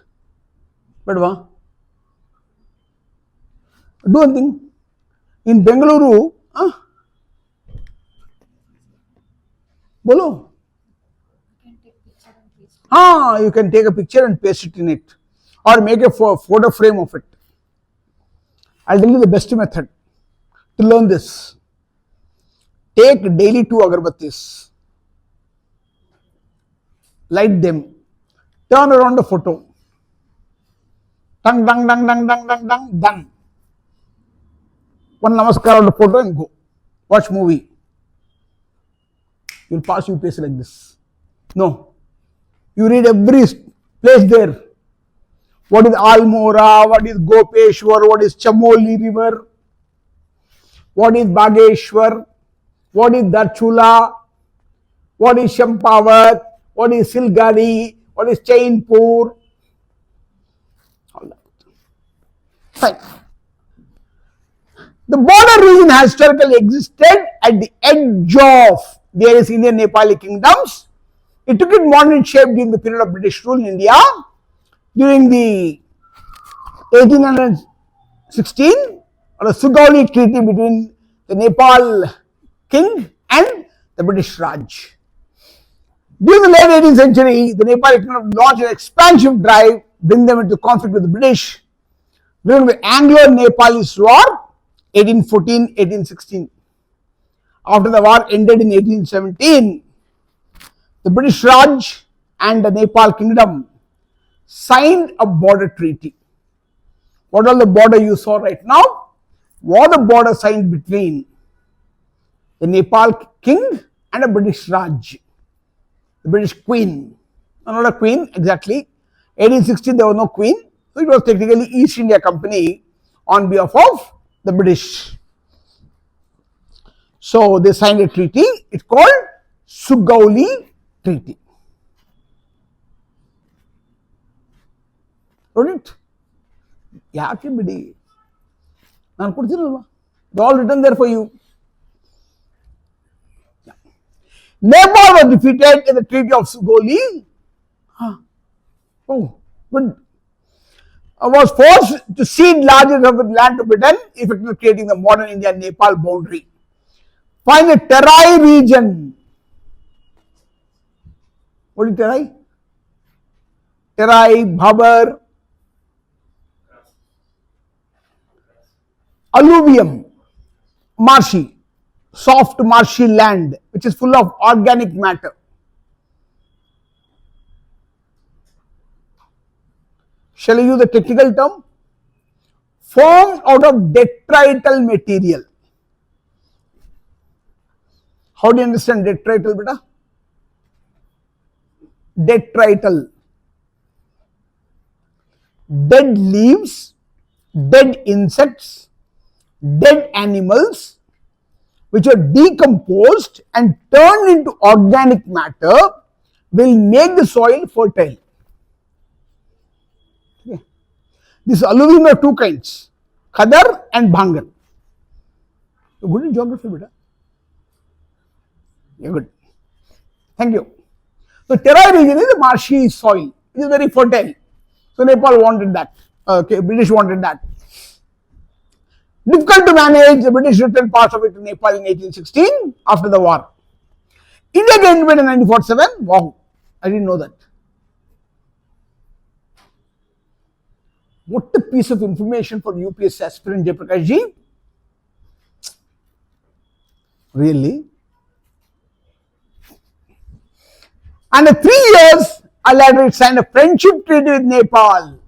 But do one thing. In Bengaluru, Bolo. You can take a picture and paste it in it, or make a photo frame of it. I'll tell you the best method to learn this. Take daily 2 agarbattis, light them, turn around the photo, dang, dang, dang, dang, dang, dang, dang, done. One namaskar on the photo and go. Watch movie. You'll pass UPSC like this. No. You read every place there. What is Almora? What is Gopeshwar? What is Chamoli River? What is Bageshwar? What is Darchula? What is Champavat? What is Silgari? What is Chainpur? All that. Fine. The border region has historically existed at the edge of various Indian Nepali kingdoms. It took its modern shape during the period of British rule in India. During the 1816 or the Sugauli Treaty between the Nepal king and the British Raj. During the late 18th century, the Nepali kingdom launched an expansive drive, bring them into conflict with the British. During the Anglo-Nepalese War, 1814-1816. After the war ended in 1817, the British Raj and the Nepal kingdom signed a border treaty. What are the border you saw right now? Was the border signed between the Nepal king and a British Raj, the British queen. Not a queen exactly. 1816 there was no queen, so it was technically East India Company on behalf of the British. So they signed a treaty. It's called Sugauli Treaty. Wrote it? Yaake bidi. Naan kodthinalva. They're all written there for you. Nepal was defeated in the Treaty of Sugauli. Oh, good. Was forced to cede large areas of the land to Britain, effectively creating the modern India-Nepal boundary. Find the Terai region. What is Terai? Terai, Bhabar, alluvium, marshy. soft marshy land which is full of organic matter. Shall I use the technical term? Formed out of detrital material. How do you understand detrital, beta? Detrital. Dead leaves, dead insects, dead animals which are decomposed and turned into organic matter will make the soil fertile. Okay. These alluvium are two kinds, Khadar and Bhangan. You're good in geography, beta. You're good. Thank you. So Terai region is a marshy soil. It is very fertile. So Nepal wanted that. Okay, British wanted that. Difficult to manage. The British returned parts of it to Nepal in 1816 after the war. India gained independence in 1947. Wow, I didn't know that. What a piece of information for UPSC aspirant Prakash ji. Really? And in 3 years, Addl signed a friendship treaty with Nepal.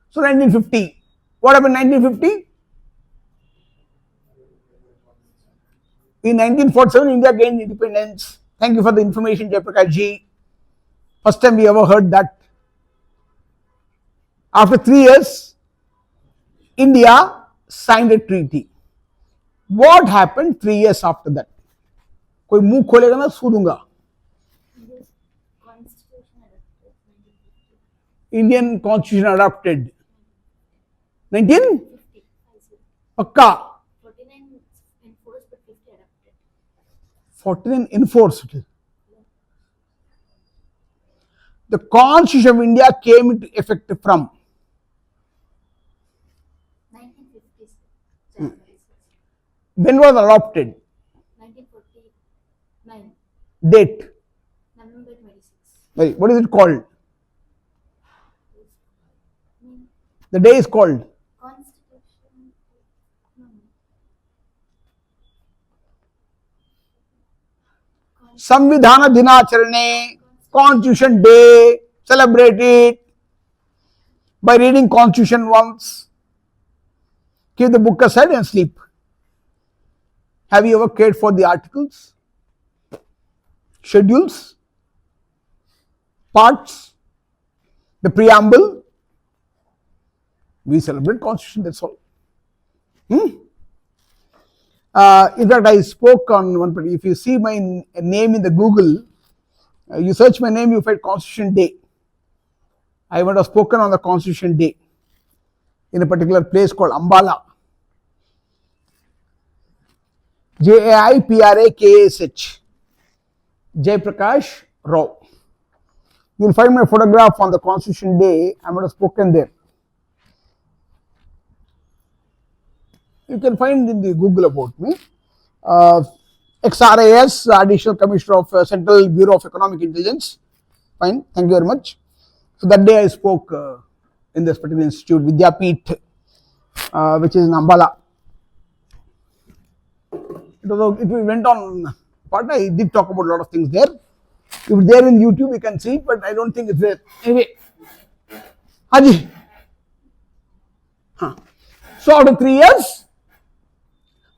So 1950. What happened in 1950? In 1947, India gained independence. Thank you for the information, Prakash ji. First time we ever heard that. After 3 years, India signed a treaty. What happened 3 years after that? कोई मुंह खोलेगा ना सूदूंगा. Indian Constitution adopted 1950. Pakka. 49 enforced. The Constitution of India came into effect from 1950s. When was adopted? 1949. Date? November 26. What is it called? The day is called Constitution. Samvidhana Dinacharane, Constitution Day, celebrate it by reading Constitution once. Keep the book aside and sleep. Have you ever cared for the articles, schedules, parts, the preamble? We celebrate Constitution, that's all. In fact, I spoke on one, if you see my name in the Google, you search my name, you find Constitution Day. I would have spoken on the Constitution Day in a particular place called Ambala. Jaiprakash, Jai Prakash Rau. You will find my photograph on the Constitution Day. I would have spoken there. You can find in the Google about me. Ex-IRS, Additional Commissioner of Central Bureau of Economic Intelligence. Fine, thank you very much. So that day I spoke in this particular institute, Vidyapeeth, which is in Ambala. It went on, but I did talk about a lot of things there. If it's there in YouTube, you can see it, but I don't think it's there. Anyway, Haji. So after 3 years,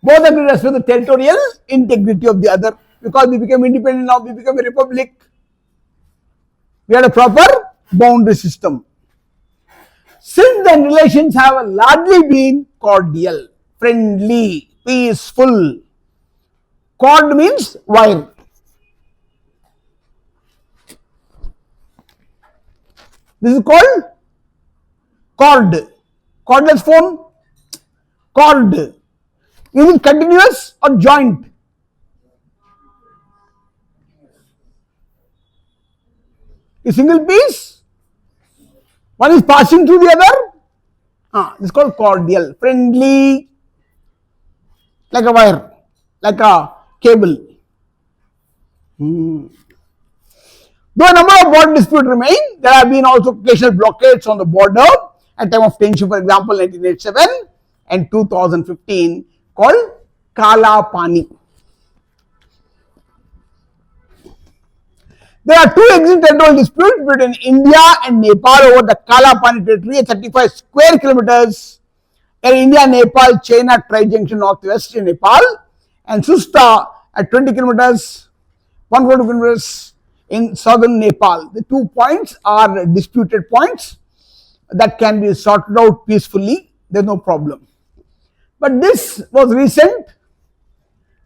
both agreed as to the territorial integrity of the other. Because we became independent now, we became a republic. We had a proper boundary system. Since then, relations have largely been cordial, friendly, peaceful. Cord means wire. This is called cord. Cordless phone. Cord. Is it continuous or joint? A single piece. One is passing through the other. This is called cordial, friendly, like a wire, like a cable. Though a number of border disputes remain, there have been also occasional blockades on the border at time of tension, for example, 1987 and 2015, called Kala Pani. There are two existing territorial disputes between India and Nepal over the Kalapani territory at 35 square kilometers in India-Nepal China tri-junction northwest in Nepal, and Susta at 20 kilometers, 140 kilometers in southern Nepal. The 2 points are disputed points that can be sorted out peacefully. There is no problem. But this was recent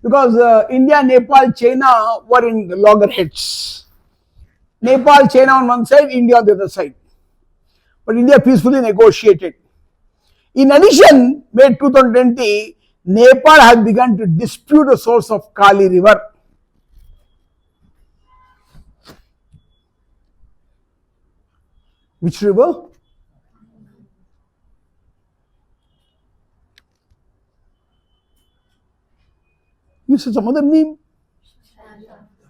because India, Nepal, China were in loggerheads. Nepal, China on one side, India on the other side. But India peacefully negotiated. In addition, May 2020, Nepal has begun to dispute the source of Kali river. Which river? You said some other name?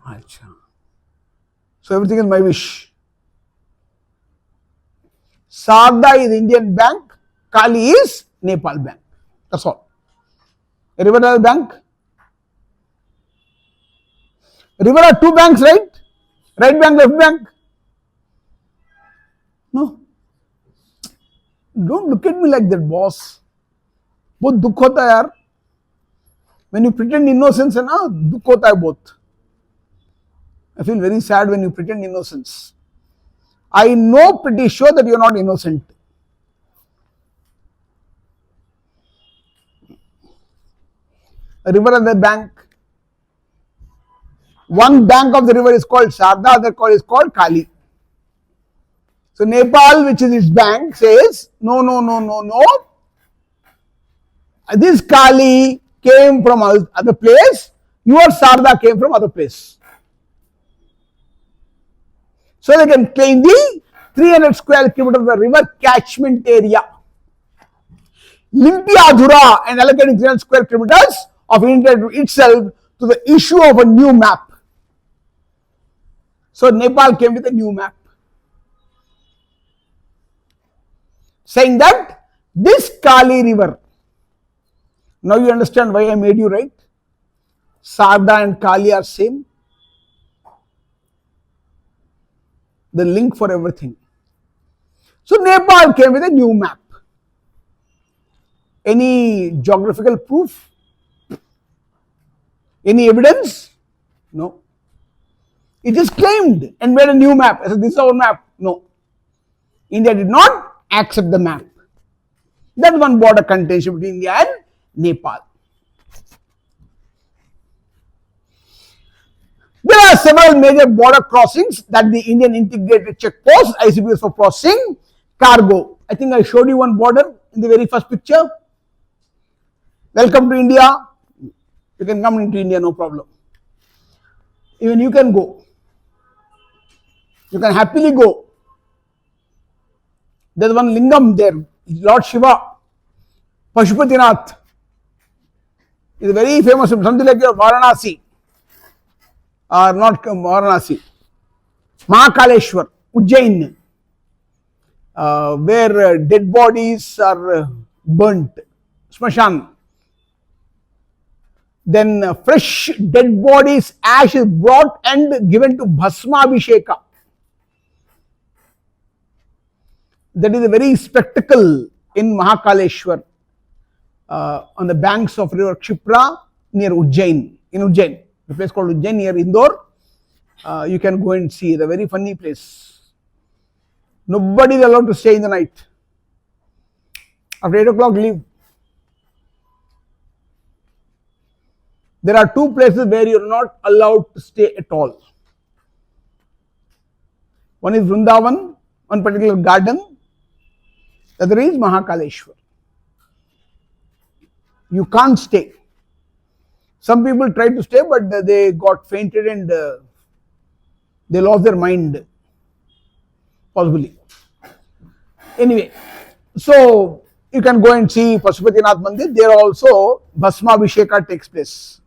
Achha. So everything is my wish. Sarda is Indian bank, Kali is Nepal bank. That's all. A river has a bank. River are two banks, right? Right bank, left bank. No. Don't look at me like that, boss. बहुत दुख होता है यार. When you pretend innocence है ना, दुख होता है बहुत. I feel very sad when you pretend innocence. I know pretty sure that you are not innocent. A river and the bank. One bank of the river is called Sarda, other is called Kali. So Nepal, which is its bank, says, no. This Kali came from other place, your Sarda came from other place. So they can claim the 300 square kilometers of the river catchment area. Limpiadhura and allocating 300 square kilometers of India itself to the issue of a new map. So Nepal came with a new map, saying that this Kali river, now you understand why I made you write? Sarda and Kali are same. The link for everything. So Nepal came with a new map. Any geographical proof? Any evidence? No. It is claimed and made a new map. I said, this is our map. No. India did not accept the map. That one border contention between India and Nepal. There are several major border crossings that the Indian integrated checkpost ICPs for processing cargo. I think I showed you one border in the very first picture. Welcome to India. You can come into India, no problem. Even you can go. You can happily go. There's one lingam there, Lord Shiva, Pashupatinath. Is very famous, something like your Varanasi. Or not Varanasi. Mahakaleshwar, Ujjain, where dead bodies are burnt. Smashan. Then fresh dead bodies, ash is brought and given to Bhasma Abhisheka. That is a very spectacle in Mahakaleshwar on the banks of river Kshipra near Ujjain, in Ujjain, the place called Ujjain near Indore. You can go and see, the very funny place. Nobody is allowed to stay in the night. After 8 o'clock, leave. There are two places where you are not allowed to stay at all. One is Vrindavan, one particular garden. The other is Mahakaleshwar. You can't stay. Some people tried to stay, but they got fainted and they lost their mind, possibly. Anyway, so you can go and see Pashupatinath Mandir. There also Bhasma Abhisheka takes place.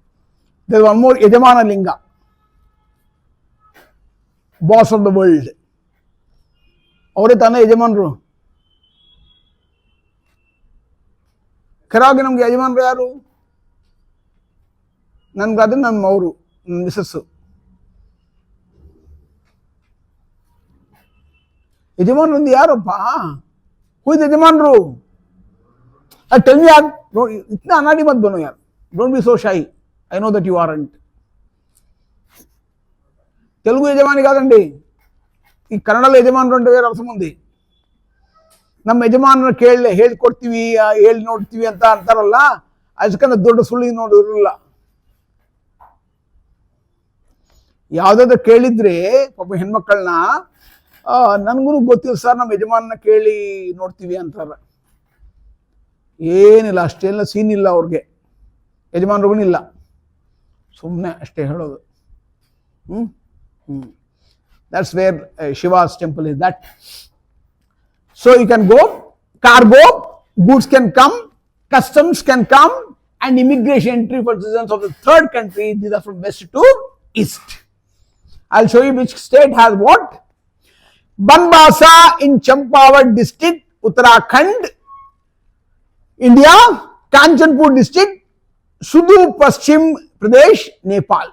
There is one more, Yajamana Linga, boss of the world. Avare tane Yajamanru. Kharagi namge Yajamanru yaru? Nan gadu nan mauru, missus. యజమానులు ఉంది యారప్పా? Who is యజమానులు? Tell me యార్, ఇట్లా అనాడి మత్ బనో యార్, don't be so shy, I know that you aren't. Telugu యజమాని కాదండి, ಈ ಕನ್ನಡದಲ್ಲಿ ಯಜಮಾನರು ಅಂತ ಬೇರೆ ಅರ್ಥ ఉంది. ನಮ್ಮ ಯಜಮಾನರ ಹೇಳ್ಕೊಡ್ತೀವಿ ಹೇಳಿ ನೋಡ್ತೀವಿ ಅಂತ ಅಂತಾರಲ್ಲ, ಅದಕ್ಕಂತ ದೊಡ್ಡ ಸುಳ್ಳಿ ನೋಡಿರಲಿಲ್ಲ. ಯಾವುದಾದ್ರು ಕೇಳಿದ್ರೆ ಪಾಪ ಹೆಣ್ಮಕ್ಕಳನ್ನ, ನನಗೂ ಗೊತ್ತಿಲ್ಲ ಸರ್, ನಮ್ಮ ಯಜಮಾನನ ಕೇಳಿ ನೋಡ್ತೀವಿ ಅಂತಾರ. ಏನಿಲ್ಲ, ಅಷ್ಟೆಲ್ಲ ಸೀನ್ ಇಲ್ಲ ಅವ್ರಿಗೆ, ಯಜಮಾನರಿಗೂ ಇಲ್ಲ, ಸುಮ್ಮನೆ ಅಷ್ಟೇ ಹೇಳೋದು. That's where Shiva's temple is. That. So you can go, cargo, goods can come, customs can come, and immigration entry for citizens of the third country. These are from west to east. I'll show you which state has what. Banbasa in Champawat district, Uttarakhand, India. Kanchanpur district, Sudur Paschim Pradesh, Nepal.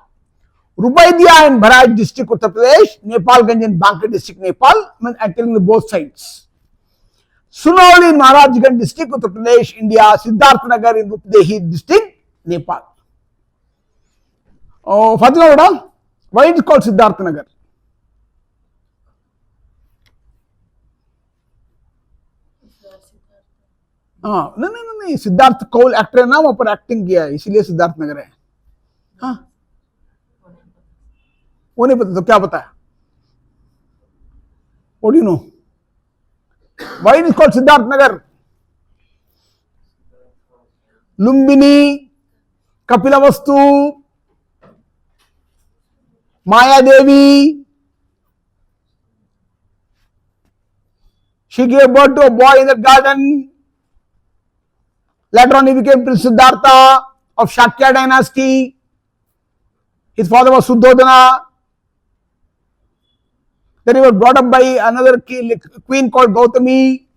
Rupaidia in Bharat district, Uttar Pradesh. Nepalganj in Banka district, Nepal. I'm telling you both sides. Sunauli in Maharajganj district, Uttar Pradesh, India. Siddharthnagar in Rupdehi district, Nepal. Oh, Fatima, why is it called Siddharthnagar? नहीं, Siddharth Kaul actor है ना, वहां पर acting किया है, इसीलिए सिद्धार्थ नगर है. हाँ, वो नहीं पता तो क्या पता है? What do you know? Why it is called Siddharth Nagar? Lumbini, Kapilavastu, Maya Devi. She gave birth to a boy in the garden. Later on he became Prince Siddhartha of Shakya dynasty. His father was Suddhodana. Then he was brought up by another queen called Gautami.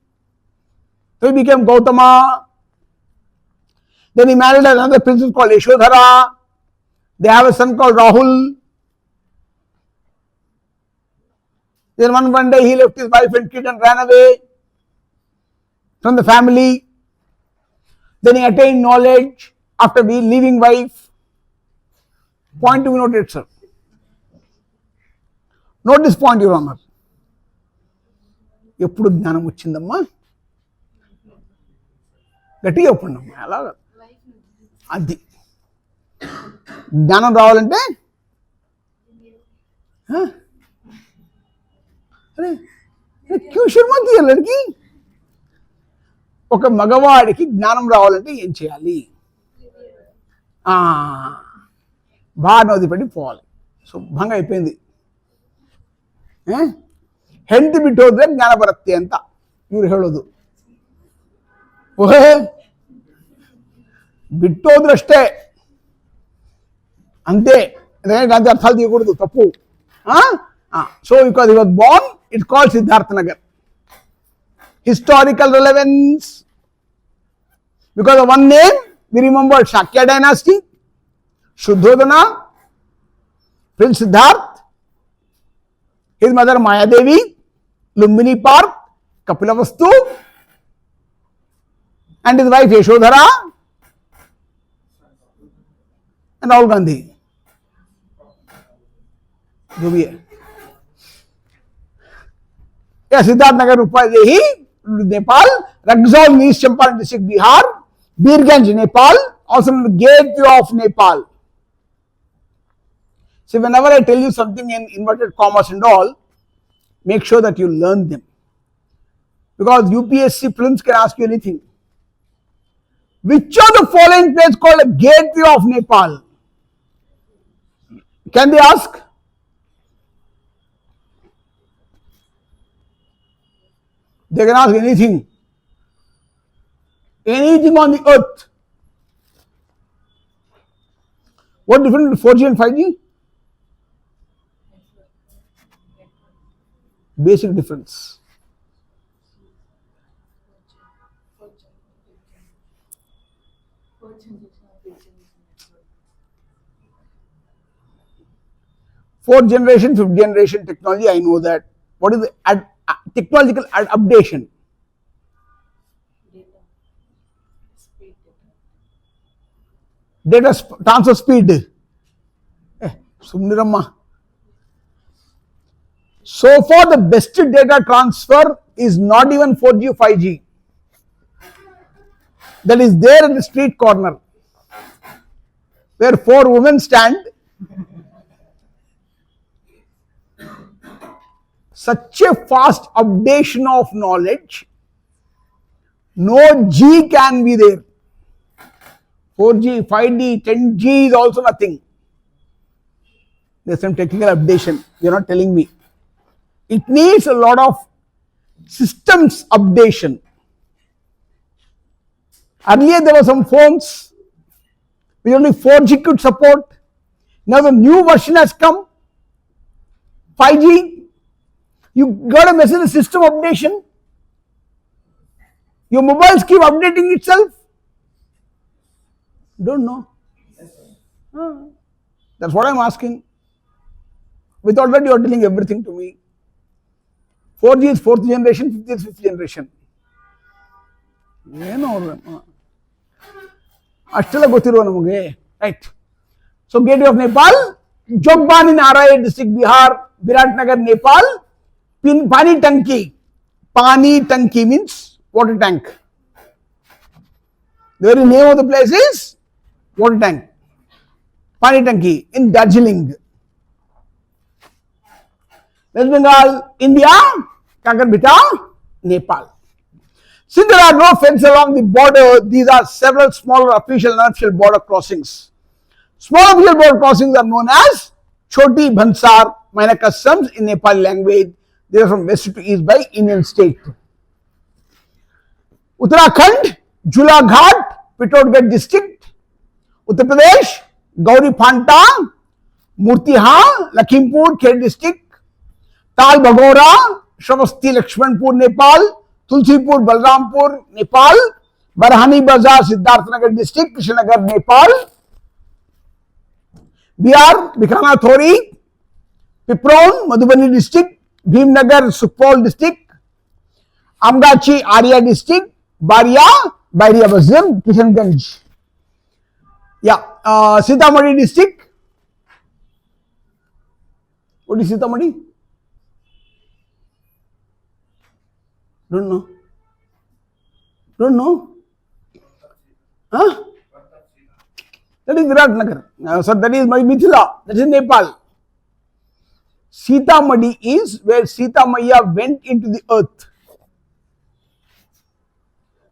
So he became Gautama. Then he married another princess called Yashodhara. They have a son called Rahul. Then one day he left his wife and kid and ran away from the family. Then he attained knowledge after leaving wife. Point to be noted, sir. Note this point, Your Honor. ఎప్పుడు జ్ఞానం వచ్చిందమ్మా? గట్టిగా చెప్పండి అమ్మా, అలాగా అది జ్ఞానం రావాలంటే అరే క్యూషన్ మధ్య లడికి ఒక మగవాడికి జ్ఞానం రావాలంటే ఏం చేయాలి? బాగా నదిపడి పోవాలి. శుభ్రంగా అయిపోయింది. ಹೆಂಡತಿ ಬಿಟ್ಟು ಹೋದ್ರೆ ಜ್ಞಾನ ಬರುತ್ತೆ ಅಂತ ಇವ್ರು ಹೇಳೋದು. ಓಹೇ, ಬಿಟ್ಟು ಹೋದ್ರಷ್ಟೇ ಅಂತೆ, ಗಾಂಧಿ ಅರ್ಥ తీయకూడదు, తప్పు. So because he was born, it's called Siddharth Nagar. Historical relevance, because of one name we remember Shakya dynasty, Shuddhodana, Prince Siddharth, his mother Maya Devi, Lumbini Park, Kapilavastu, and his wife Yashodhara, and Rahul Gandhi. जो भी है. Yeah, Siddharth Nagar, Rupadehi, Nepal. Rexall, East Champaran district, Bihar. Birganj, Nepal, also known as Gateway of Nepal. So whenever I tell you something in inverted commas and all, make sure that you learn them. Because UPSC Prelims can ask you anything. Which of the following place called a Gateway of Nepal? Can they ask? They can ask anything. Anything on the earth. What difference between 4G and 5G? Basic difference. Fourth generation, fifth generation technology, I know that. What is the technological updation. Data transfer speed. Sumniramma. So far, the best data transfer is not even 4G or 5G. That is there in the street corner, where 4 women stand. Such a fast updation of knowledge, no G can be there. 4G, 5G, 10G is also nothing. There's some technical updation. You're not telling me. It needs a lot of systems updation. Earlier there were some phones which only 4G could support. Now the new version has come, 5G. You got a message, system updation. Your mobiles keep updating itself. Don't know. That's what I'm asking. Without that, you are telling everything to me. 4G is 4th generation, 5th is 5th generation. Ashtala gotiruva namuge. Right. So, Gateway of Nepal, Jogban in RI district, Bihar, Biratnagar, Nepal, Pani Tanki. Pani Tanki means water tank. The very name of the place is water tank. Pani Tanki in Darjeeling. West Bengal, India, Kakarpita, Nepal. Since there are no fences along the border, these are several smaller official and unofficial border crossings. Small official border crossings are known as Choti Bhansar, minor customs in Nepali language. They are from west to east by Indian state. Uttarakhand, Jula Ghat, Pithoradgarh district. Uttar Pradesh, Gauri Phanta, Murtiha, Lakhimpur, Kher district. Tal Bagora, Shravasti Lakshmanpur, Nepal. Tulsipur, Balrampur, Nepal. Barhani Bazar, Siddharthnagar district, Krishnanagar, Nepal. Bihar, Bikana Thori, Pipron, Madhubani district. Bhimnagar, Sukhpal district. Amgachi, Arya district. Baria, Bairia Bazim, Kishanganj. Yeah, Sitamarhi district. What is Sitamarhi? Don't know. Don't know? Huh? That is Viratnagar. So that is my Mithila. That is Nepal. Sitamarhi is where Sita Maya went into the earth.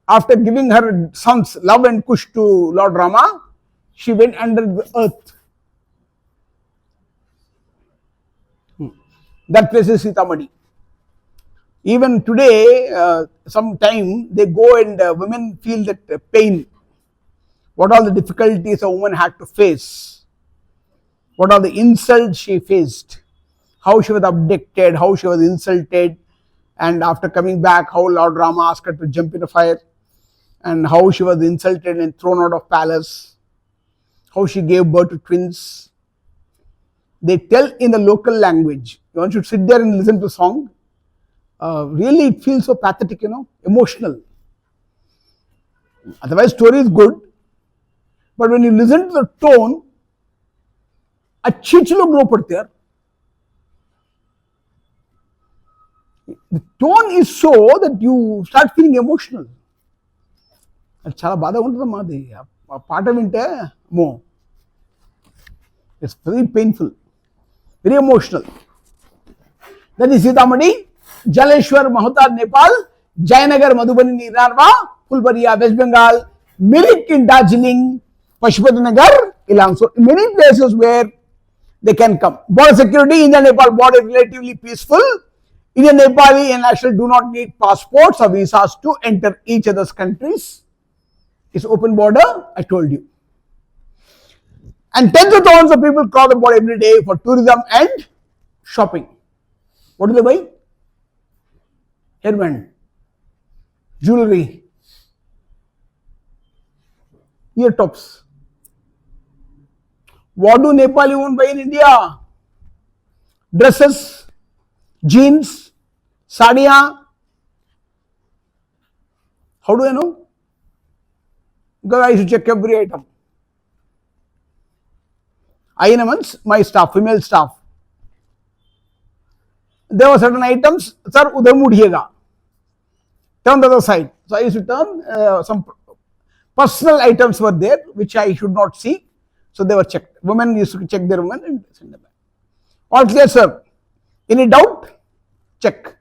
After giving her sons Love and Kush to Lord Rama, she went under the earth. That place is Sitamarhi. Even today, sometime they go and women feel that pain. What all the difficulties a woman had to face. What are the insults she faced. How she was abducted, how she was insulted. And after coming back, how Lord Rama asked her to jump in the fire. And how she was insulted and thrown out of palace. How she gave birth to twins. They tell in the local language. One should sit there and listen to a song. Really it feels so pathetic, emotional. Otherwise story is good. But when you listen to the tone, अच्छी लोग रो पड़ते यार. The tone is so that you start feeling emotional. చాలా బాధగా ఉంటుందమ్మా అది ఆ పాట వింటే అమ్మో it's very painful very emotional. That is Sitamani, Jaleshwar Mahottari Nepal, Jaynagar Madhubani Nirarwa Phulbaria west Bengal, Mirik in Darjeeling, Pashupati Nagar, Ilam. So many places where they can come. Border security, India-Nepal border is relatively peaceful. Indian, Nepali and national do not need passports or visas to enter each other's countries. It's open border, I told you. And tens of thousands of people cross the border every day for tourism and shopping. What do they buy? Hairband, jewelry, ear tops. What do Nepali women buy in India? Dresses, jeans, Sadia. How do I know? Because I used to check every item. IN means my staff, female staff. There were certain items, sir, udhar mudhiyega. Turn the other side. So I used to turn some personal items were there which I should not see. So they were checked. Women used to check their women and send them back. All clear, sir? Any doubt? Check.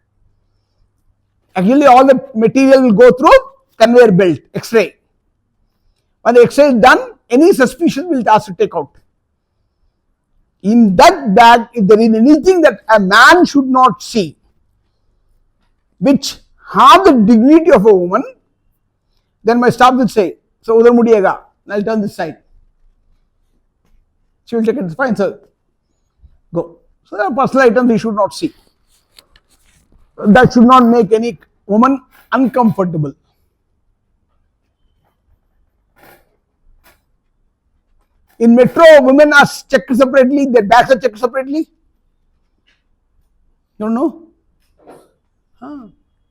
Actually, all the material will go through conveyor belt, X-ray. When the X-ray is done, any suspicion will ask to take out. In that bag, if there is anything that a man should not see, which have the dignity of a woman, then my staff will say, so udhar mudiyega, and I'll turn this side. She will take it, fine, sir. Go. So there are personal items we should not see. That should not make any woman uncomfortable. In metro, women are checked separately, their bags are checked separately. You don't know?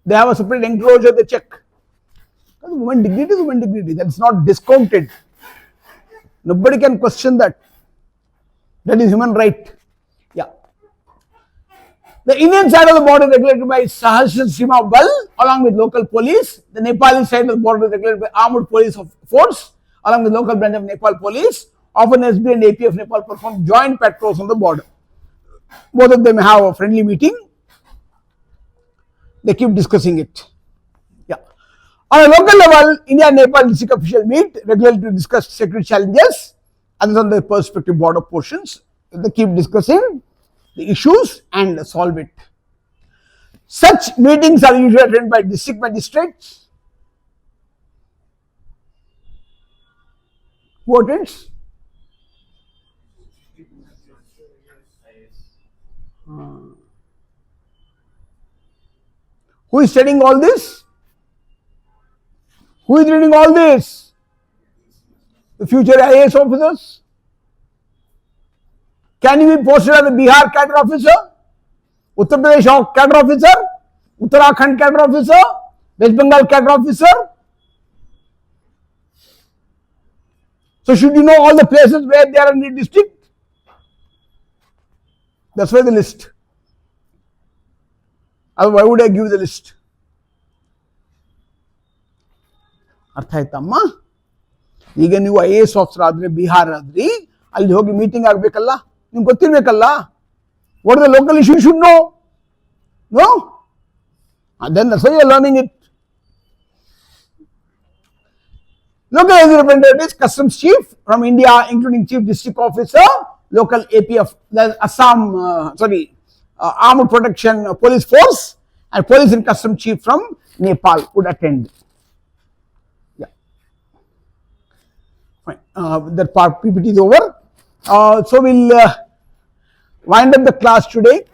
They have a separate enclosure, they check. Women dignity is women dignity. That's not discounted. Nobody can question that. That is human right. Yeah. The Indian side of the border is regulated by Sahasra Sima Bal along with local police. The Nepali side of the border is regulated by Armed Police Force along with local branch of Nepal Police. Often SB and AP of Nepal perform joint patrols on the border. Both of them have a friendly meeting. They keep discussing it. Yeah. On a local level, India and Nepal district officials meet regularly to discuss security challenges and on the perspective border portions. They keep discussing the issues and solve it. Such meetings are usually attended by district magistrates. Who attends? Who is studying all this? Who is reading all this? The future IAS officers? Can you be posted as a Bihar cadre officer? Uttar Pradesh cadre officer? Uttarakhand cadre officer? West Bengal cadre officer? So should you know all the places where they are in the district? That's why the list. Why would I give the list? ಅರ್ಥ ಆಯ್ತಮ್ಮ? ಈಗ ನೀವು IAS officer ಆದ್ರೆ ಬಿಹಾರ ಆದ್ರಿ ಅಲ್ಲಿ ಹೋಗಿ meeting ಆಗಬೇಕಲ್ಲ, ನಿಮ್ಗೆ ಗೊತ್ತಿರಬೇಕಲ್ಲ. What the local issue should know. No? Then that's why you are learning it. Local representatives, customs chief from India, including chief district officer, local AP of Assam, armed protection police force, and police and customs chief from Nepal would attend. Yeah. Fine. That part PPT is over. So we'll wind up the class today.